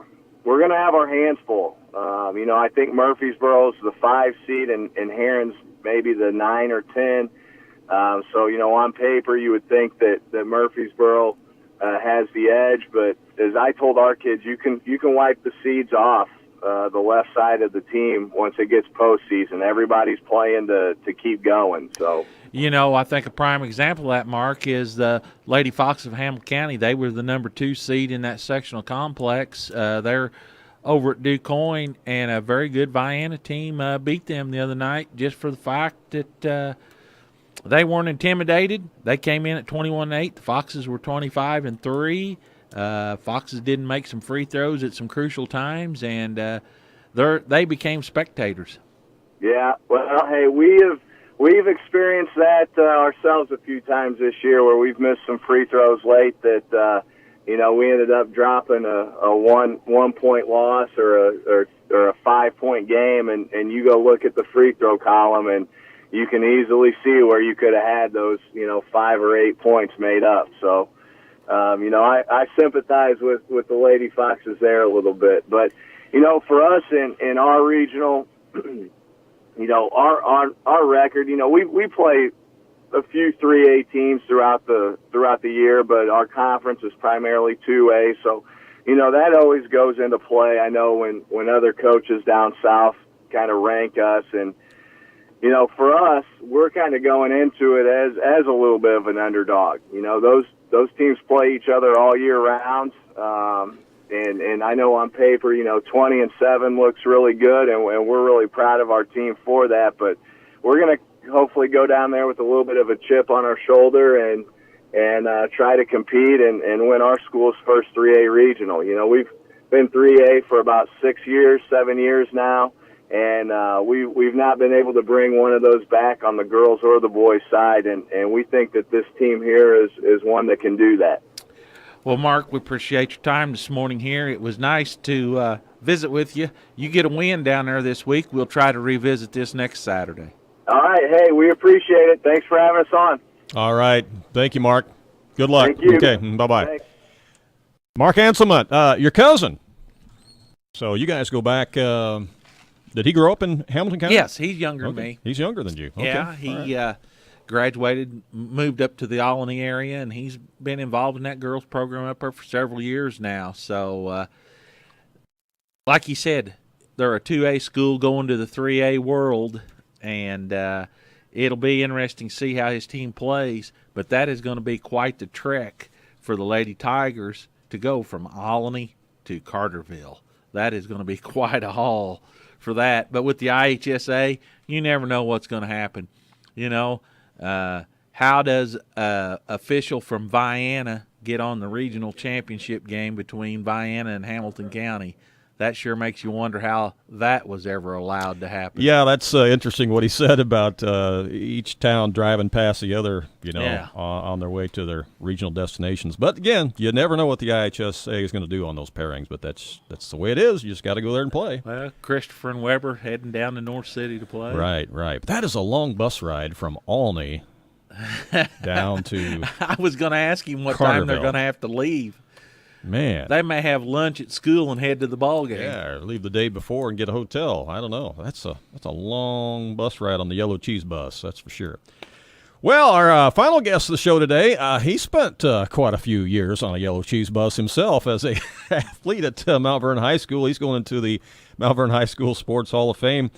going to have our hands full. I think Murfreesboro's the 5 seed and Heron's maybe the 9 or 10. So, on paper, you would think that Murfreesboro has the edge, but as I told our kids, you can wipe the seeds off the left side of the team once it gets postseason. Everybody's playing to keep going. So, I think a prime example of that, Mark, is the Lady Foxes of Hamilton County. They were the number 2 seed in that sectional complex. They're over at DuQuoin, and a very good Vienna team beat them the other night just for the fact that they weren't intimidated. They came in at 21-8. The Foxes were 25-3. Foxes didn't make some free throws at some crucial times, and they became spectators. Yeah, well, hey, we've experienced that ourselves a few times this year, where we've missed some free throws late that we ended up dropping a 1 point loss or a 5 point game, and you go look at the free throw column and you can easily see where you could have had those 5 or 8 points made up. So I sympathize with the Lady Foxes there a little bit, but for us in our regional, our record, we play a few 3A teams throughout the year, but our conference is primarily 2A, so that always goes into play. I know when other coaches down south kind of rank us, and for us, we're kind of going into it as a little bit of an underdog. Those teams play each other all year round, and I know on paper, 20-7 looks really good, and we're really proud of our team for that. But we're going to hopefully go down there with a little bit of a chip on our shoulder and try to compete and win our school's first 3A regional. We've been 3A for about 7 years now, and we've not been able to bring one of those back on the girls or the boys side, and we think that this team here is one that can do that. Well, Mark, we appreciate your time this morning here. It was nice to visit with you. You get a win down there this week. We'll try to revisit this next Saturday. All right. Hey, we appreciate it. Thanks for having us on. All right. Thank you, Mark. Good luck. Thank you. Okay, bye-bye. Thanks. Mark Anselment, your cousin. So you guys go back. Did he grow up in Hamilton County? Yes, he's younger than me. He's younger than you. Okay. Yeah, he graduated, moved up to the Olney area, and he's been involved in that girls program up there for several years now. So, like he said, they're a 2A school going to the 3A world, and it'll be interesting to see how his team plays, but that is going to be quite the trek for the Lady Tigers to go from Olney to Carterville. That is going to be quite a haul for that. But with the IHSA, you never know what's going to happen. How does an official from Vienna get on the regional championship game between Vienna and Hamilton County? That sure makes you wonder how that was ever allowed to happen. Yeah, that's interesting what he said about each town driving past the other, on their way to their regional destinations. But again, you never know what the IHSA is going to do on those pairings, but that's the way it is. You just got to go there and play. Well, Christopher and Weber heading down to North City to play. Right. But that is a long bus ride from Olney down to I was going to ask him what Carterville. time they're going to have to leave. Man. They may have lunch at school and head to the ball game. Yeah, or leave the day before and get a hotel. I don't know. That's a long bus ride on the yellow cheese bus, that's for sure. Well, our final guest of the show today, he spent quite a few years on a yellow cheese bus himself as a athlete at Mount Vernon High School. He's going into the Mount Vernon High School Sports Hall of Fame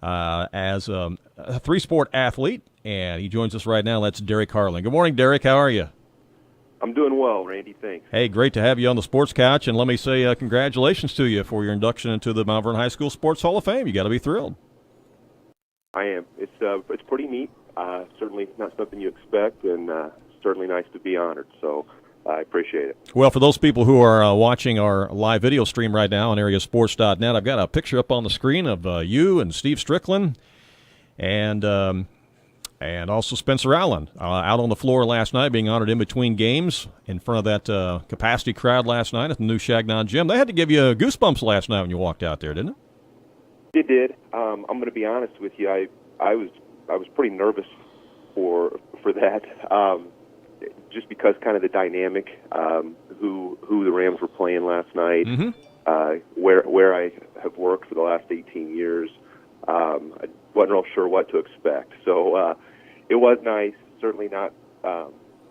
as a three-sport athlete, and he joins us right now. That's Derek Harlan. Good morning, Derek. How are you? I'm doing well, Randy. Thanks. Hey, great to have you on the Sports Couch, and let me say congratulations to you for your induction into the Mount Vernon High School Sports Hall of Fame. You got to be thrilled. I am. It's pretty neat. Certainly not something you expect, and certainly nice to be honored. So I appreciate it. Well, for those people who are watching our live video stream right now on AreaSports.net, I've got a picture up on the screen of you and Steve Strickland, and also Spencer Allen out on the floor last night, being honored in between games in front of that capacity crowd last night at the new Shagnon Gym. They had to give you goosebumps last night when you walked out there, didn't it? It did. I'm going to be honest with you. I was pretty nervous for that, just because kind of the dynamic, who the Rams were playing last night, where I have worked for the last 18 years. I wasn't real sure what to expect. So it was nice certainly not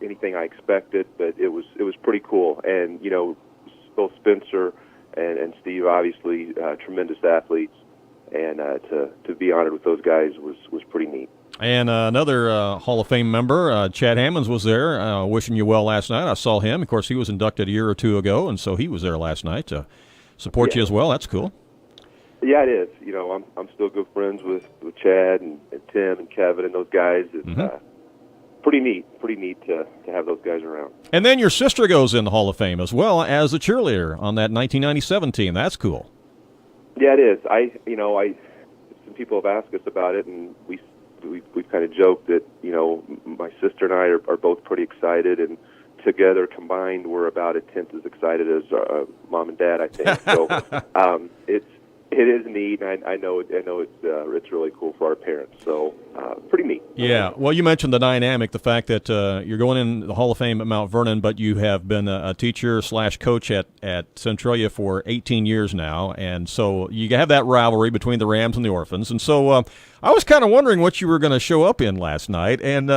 anything I expected, but it was pretty cool. And both Spencer and Steve, obviously tremendous athletes, and to be honored with those guys was pretty neat. And another Hall of Fame member, Chad Hammonds, was there wishing you well last night. I saw him. Of course, he was inducted a year or two ago, and so he was there last night to support you as well. That's cool. Yeah, it is. I'm still good friends with Chad and Tim and Kevin and those guys. It's pretty neat to have those guys around. And then your sister goes in the Hall of Fame as well as a cheerleader on that 1997 team. That's cool. Yeah, it is. Some people have asked us about it, and we've kind of joked that my sister and I are both pretty excited, and together combined we're about a tenth as excited as mom and dad, I think. So it is neat, and I know it's really cool for our parents. So pretty neat. Yeah. Well, you mentioned the dynamic, the fact that you're going in the Hall of Fame at Mount Vernon, but you have been a teacher/coach at Centralia for 18 years now, and so you have that rivalry between the Rams and the Orphans. And so I was kind of wondering what you were going to show up in last night, and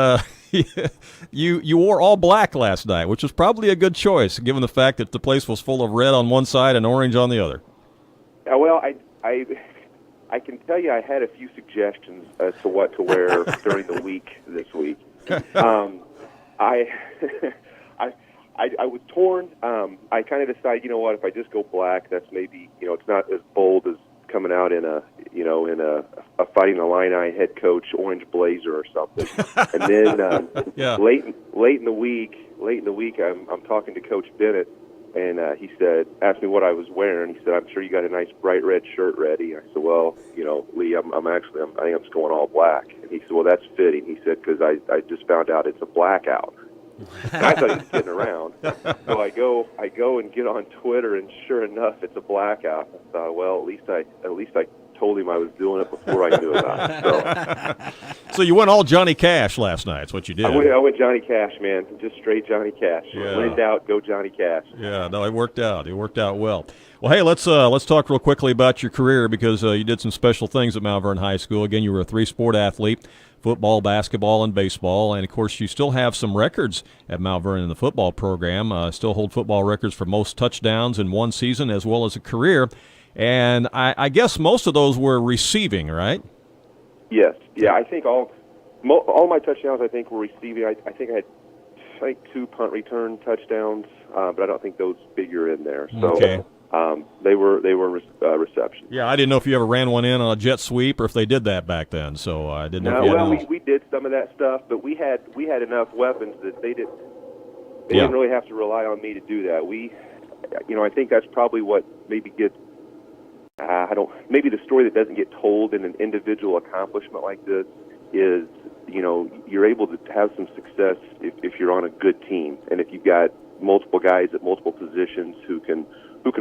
you wore all black last night, which was probably a good choice given the fact that the place was full of red on one side and orange on the other. Well, I can tell you I had a few suggestions as to what to wear during the week this week. I was torn. I kind of decided, if I just go black, that's maybe, it's not as bold as coming out in a Fighting Illini head coach orange blazer or something. And then late in the week, I'm talking to Coach Bennett. And he asked me what I was wearing. He said, "I'm sure you got a nice bright red shirt ready." I said, "Well, Lee, I think I'm just going all black." And he said, "Well, that's fitting." He said, "Because I just found out it's a blackout." And I thought he was kidding around. So I go and get on Twitter, and sure enough, it's a blackout. I thought, well, at least I told him I was doing it before I knew about it. So you went all Johnny Cash last night. That's what you did. I went Johnny Cash, man. Just straight Johnny Cash. Yeah. When in doubt, go Johnny Cash. Yeah, no, it worked out. It worked out well. Well, hey, let's talk real quickly about your career because you did some special things at Mount Vernon High School. Again, you were a three-sport athlete, football, basketball, and baseball. And, of course, you still have some records at Mount Vernon in the football program. Still hold football records for most touchdowns in one season as well as a career. And I guess most of those were receiving, right? Yes. Yeah, I think all my touchdowns, I think, were receiving. I think I had 2 punt return touchdowns, but I don't think those figure in there. So okay. They were receptions. Yeah, I didn't know if you ever ran one in on a jet sweep or if they did that back then. So I didn't know if you had we did some of that stuff, but we had enough weapons that they didn't really have to rely on me to do that. I think that's probably what maybe gets. Maybe the story that doesn't get told in an individual accomplishment like this is, you're able to have some success if you're on a good team and if you've got multiple guys at multiple positions who can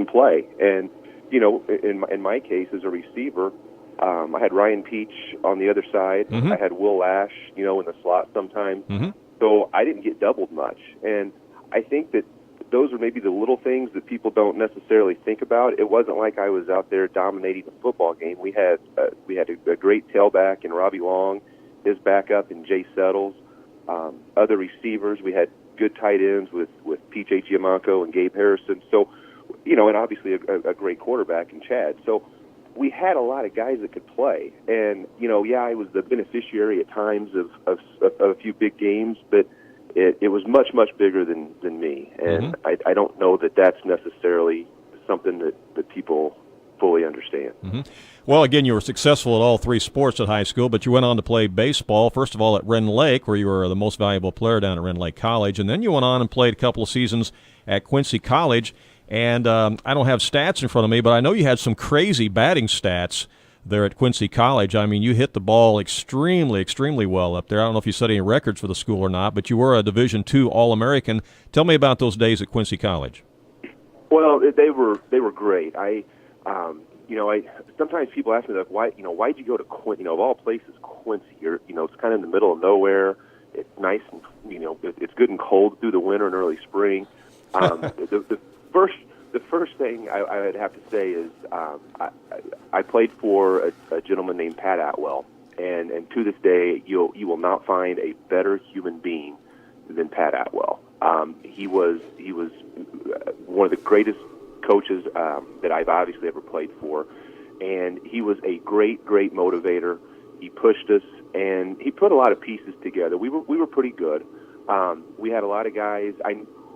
play. And, in my case as a receiver, I had Ryan Peach on the other side. Mm-hmm. I had Will Lash, in the slot sometimes. Mm-hmm. So I didn't get doubled much. And I think that those are maybe the little things that people don't necessarily think about. It wasn't like I was out there dominating the football game. We had a great tailback in Robbie Long, his backup in Jay Settles, other receivers. We had good tight ends with P.J. Giamanco and Gabe Harrison. So, and obviously a great quarterback in Chad. So we had a lot of guys that could play. And, I was the beneficiary at times of a few big games, but it was much, much bigger than me. And I don't know that that's necessarily something that people fully understand. Mm-hmm. Well, again, you were successful at all three sports at high school, but you went on to play baseball, first of all at Wren Lake, where you were the most valuable player down at Wren Lake College, and then you went on and played a couple of seasons at Quincy College. And I don't have stats in front of me, but I know you had some crazy batting stats there at Quincy College. I mean, you hit the ball extremely, extremely well up there. I don't know if you set any records for the school or not, but you were a Division II All-American. Tell me about those days at Quincy College. Well, they were great. I sometimes people ask me like, why'd you go to Quincy? Of all places, Quincy. It's kind of in the middle of nowhere. It's nice and it's good and cold through the winter and early spring. The first thing I would have to say is I played for a gentleman named Pat Atwell, And to this day, you will not find a better human being than Pat Atwell. He was one of the greatest coaches that I've obviously ever played for, and he was a great motivator. He pushed us, and he put a lot of pieces together. We were pretty good. We had a lot of guys.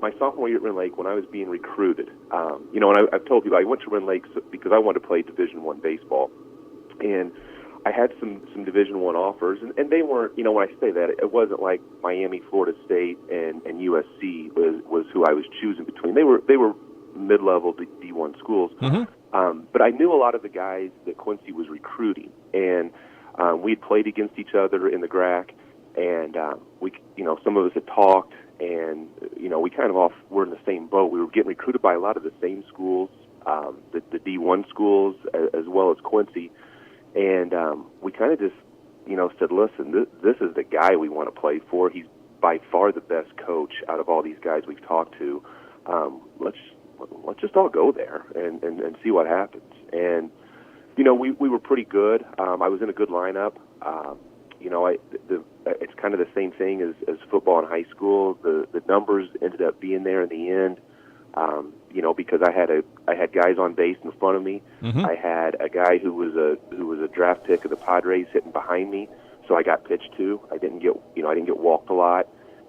My sophomore year at Rend Lake, when I was being recruited, and I've told people I went to Rend Lake because I wanted to play Division I baseball, and I had some Division I offers, and they weren't, when I say that, it wasn't like Miami, Florida State, and USC was who I was choosing between. They were mid-level D1 schools, but I knew a lot of the guys that Quincy was recruiting, and we'd played against each other in the GRAC, and some of us had talked, and we kind of were in the same boat. We were getting recruited by a lot of the same schools, the D1 schools, as well as Quincy. And we kind of just, said, listen, this is the guy we want to play for. He's by far the best coach out of all these guys we've talked to. Let's just all go there and see what happens. And, we were pretty good. I was in a good lineup. It's kind of the same thing as football in high school. The numbers ended up being there in the end. Because I had guys on base in front of me. I had a guy who was a draft pick of the Padres hitting behind me, so I got pitched to. I didn't get walked a lot,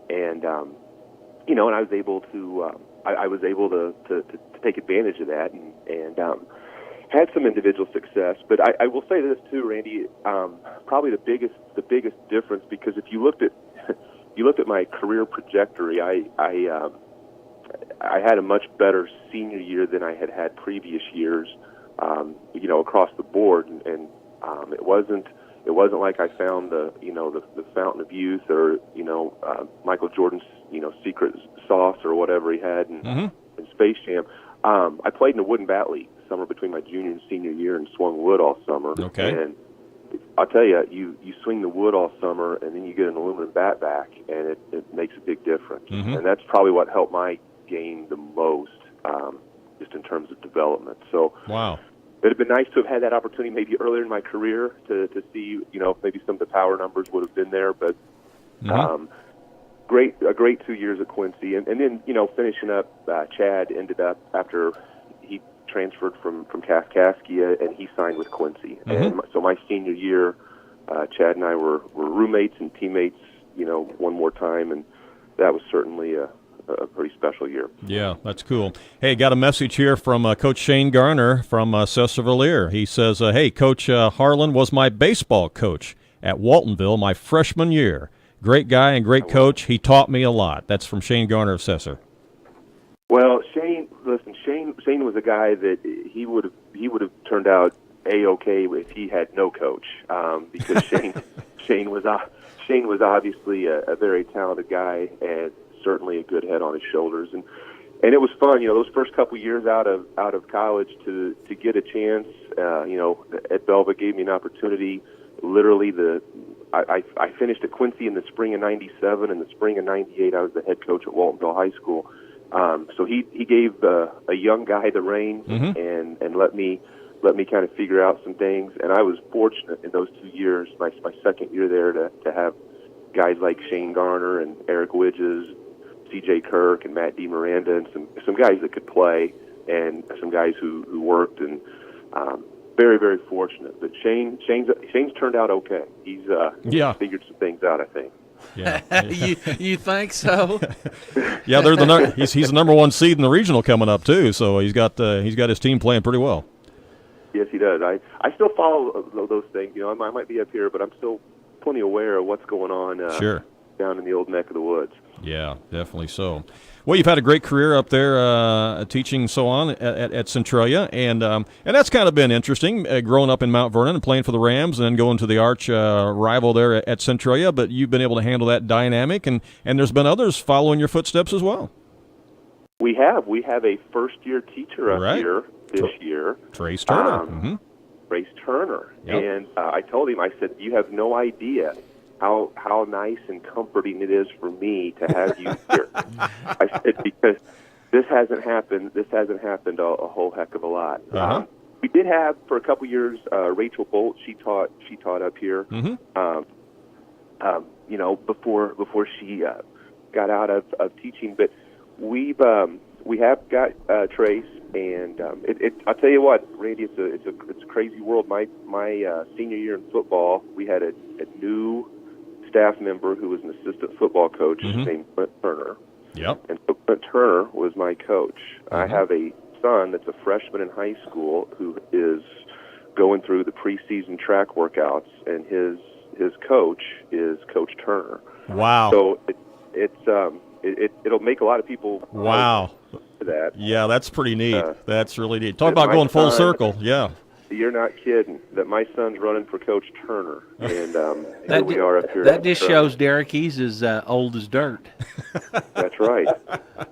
and and I was able to take advantage of that and had some individual success. But I will say this too, Randy. Probably the biggest difference, because if you looked at my career trajectory, I had a much better senior year than I had previous years, across the board, and it wasn't like I found the fountain of youth or Michael Jordan's secret sauce or whatever he had in Space Jam. I played in a wooden bat league summer between my junior and senior year and swung wood all summer. Okay. And I'll tell you, you swing the wood all summer and then you get an aluminum bat back, and it makes a big difference. And that's probably what helped my game the most, just in terms of development. So wow, it'd have been nice to have had that opportunity maybe earlier in my career to see, maybe some of the power numbers would have been there. But a great 2 years at Quincy, and then finishing up, Chad ended up, after he transferred from Kaskaskia, and he signed with Quincy. And so my senior year, Chad and I were roommates and teammates, one more time, and that was certainly a pretty special year. Yeah, that's cool. Hey, got a message here from Coach Shane Garner from Cesar-Valliere. He says, hey, Coach Harlan was my baseball coach at Waltonville my freshman year. Great guy and great coach. He taught me a lot. That's from Shane Garner of Cesar. Well, Shane was a guy that he would have turned out A-okay if he had no coach, because Shane was obviously a very talented guy and certainly a good head on his shoulders, and it was fun. Those first couple years out of college to get a chance. At Belva gave me an opportunity. Literally, I finished at Quincy in the spring of '97. In the spring of '98, I was the head coach at Waltonville High School. So he gave a young guy the reins and let me kind of figure out some things. And I was fortunate in those 2 years, my second year there, to have guys like Shane Garner and Eric Widges, C.J. Kirk and Matt DeMiranda, and some guys that could play, and some guys who worked, and very, very fortunate. But Shane's turned out okay. He's figured some things out, I think. Yeah. You think so? Yeah, he's the number one seed in the regional coming up too, so he's got his team playing pretty well. Yes, he does. I still follow those things. I might be up here, but I'm still plenty aware of what's going on down in the old neck of the woods. Yeah, definitely so. Well, you've had a great career up there teaching so on at Centralia, and that's kind of been interesting, growing up in Mount Vernon and playing for the Rams and then going to the arch rival there at Centralia, but you've been able to handle that dynamic, and there's been others following your footsteps as well. We have a first-year teacher up here this year. Trace Turner. Trace Turner. Yep. And I told him, I said, you have no idea how nice and comforting it is for me to have you here. I said, because this hasn't happened a whole heck of a lot. We did have for a couple years Rachel Bolt. She taught up here. You know, before she got out of teaching, but we have got Trace, and I'll tell you what, Randy, it's a crazy world. My senior year in football, we had a new staff member who was an assistant football coach named Clint Turner. Yep. And so Clint Turner was my coach. I have a son that's a freshman in high school who is going through the preseason track workouts, and his coach is Coach Turner. Wow. So it'll make a lot of people wow to that. Yeah, that's pretty neat. That's really neat. Talk about going full circle. Yeah. You're not kidding. That my son's running for Coach Turner, and here we are up here. That just shows Derek he's as old as dirt. That's right.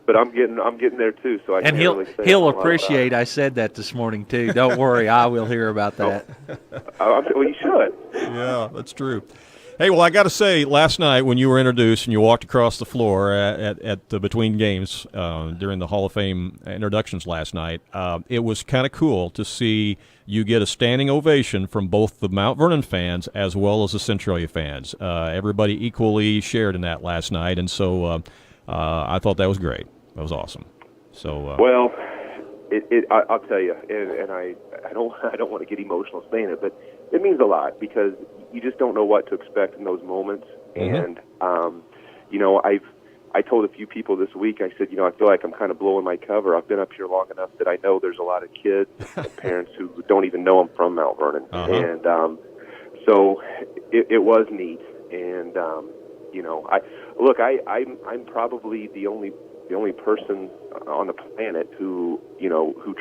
But I'm getting there too. So he'll appreciate. I said that this morning too. Don't worry, I will hear about that. Well, you should. Yeah, that's true. Hey, well, I got to say, last night when you were introduced and you walked across the floor at the between games during the Hall of Fame introductions last night, it was kind of cool to see you get a standing ovation from both the Mount Vernon fans as well as the Centralia fans. Everybody equally shared in that last night, and so I thought that was great. That was awesome. So well, I'll tell you, and I don't want to get emotional saying it, but it means a lot because you just don't know what to expect in those moments. And you know, I told a few people this week, I said, you know, I feel like I'm kind of blowing my cover. I've been up here long enough that I know there's a lot of kids and parents who don't even know I'm from Mount Vernon. And so it was neat. And you know, I'm probably the only person on the planet who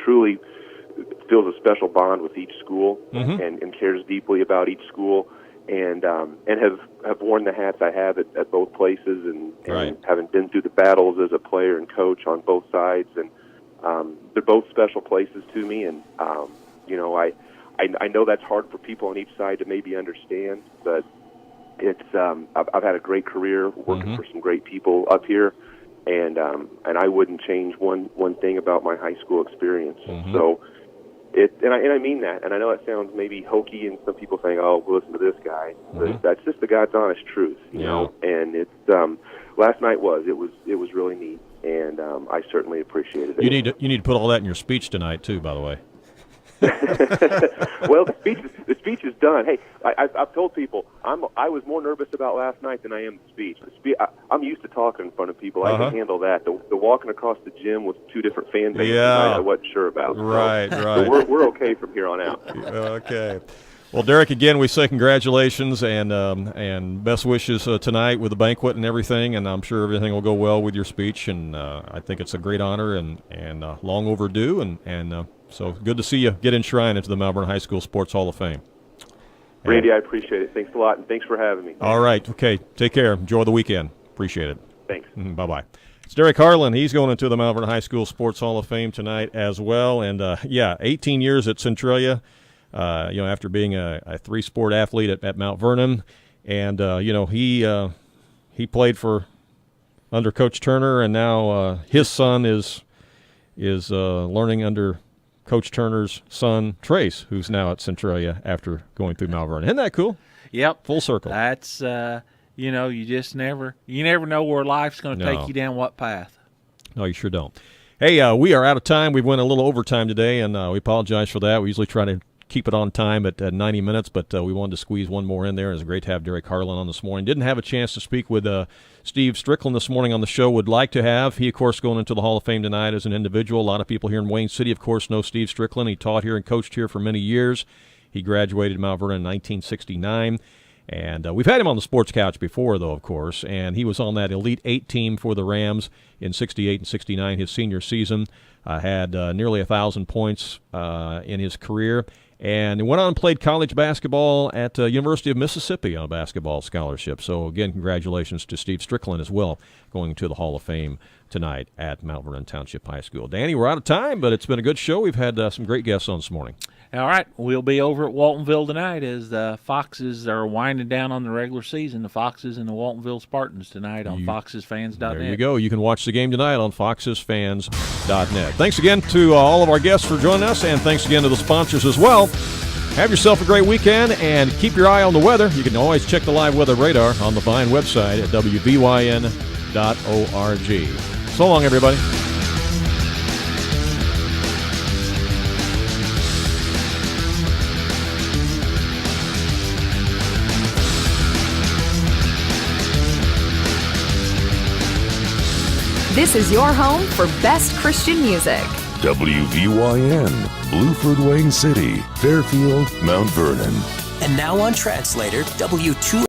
truly feels a special bond with each school and cares deeply about each school, and have worn the hats I have at both places, and having been through the battles as a player and coach on both sides, and they're both special places to me, and you know, I know that's hard for people on each side to maybe understand, but it's I've had a great career working for some great people up here. And I wouldn't change one thing about my high school experience. So and I mean that. And I know it sounds maybe hokey, and some people think, "Oh, well, listen to this guy." But that's just the God's honest truth, you know. And it's last night it was really neat, and I certainly appreciated it. You need to put all that in your speech tonight too, by the way. Well, the speech is done. Hey, I've told people I was more nervous about last night than I am the speech. I'm used to talking in front of people. I can handle that. The walking across the gym with two different fan bases, I wasn't sure about. Right. So we're okay from here on out. Okay. Well, Derek, again, we say congratulations and best wishes tonight with the banquet and everything, and I'm sure everything will go well with your speech, and I think it's a great honor and long overdue, and so good to see you get enshrined into the Mount Vernon High School Sports Hall of Fame. Randy, I appreciate it. Thanks a lot, and thanks for having me. All right. Okay. Take care. Enjoy the weekend. Appreciate it. Thanks. Bye-bye. It's Derek Harlan. He's going into the Mount Vernon High School Sports Hall of Fame tonight as well, and 18 years at Centralia. After being a three-sport athlete at Mount Vernon, and he played for under Coach Turner, and now his son is learning under Coach Turner's son Trace, who's now at Centralia after going through Mount Vernon. Isn't that cool? Yep, full circle. That's you just never know where life's going to take you down what path. No, you sure don't. Hey, we are out of time. We went a little overtime today, and we apologize for that. We usually try to keep it on time at 90 minutes, but we wanted to squeeze one more in there. It's great to have Derek Harlan on this morning. Didn't have a chance to speak with Steve Strickland this morning on the show. Would like to have. He, of course, going into the Hall of Fame tonight as an individual. A lot of people here in Wayne City, of course, know Steve Strickland. He taught here and coached here for many years. He graduated Mount Vernon in 1969. And we've had him on the Sports Couch before, though, of course, and he was on that Elite 8 team for the Rams in 68 and 69, his senior season. Had nearly 1,000 points in his career. And he went on and played college basketball at University of Mississippi on a basketball scholarship. So, again, congratulations to Steve Strickland as well, going to the Hall of Fame tonight at Mount Vernon Township High School. Danny, we're out of time, but it's been a good show. We've had some great guests on this morning. All right, we'll be over at Waltonville tonight as the Foxes are winding down on the regular season. The Foxes and the Waltonville Spartans tonight on FoxesFans.net. There you go. You can watch the game tonight on FoxesFans.net. Thanks again to all of our guests for joining us, and thanks again to the sponsors as well. Have yourself a great weekend, and keep your eye on the weather. You can always check the live weather radar on the Vine website at wvyn.org. So long, everybody. This is your home for best Christian music. WVYN, Blueford, Wayne City, Fairfield, Mount Vernon. And now on Translator, W288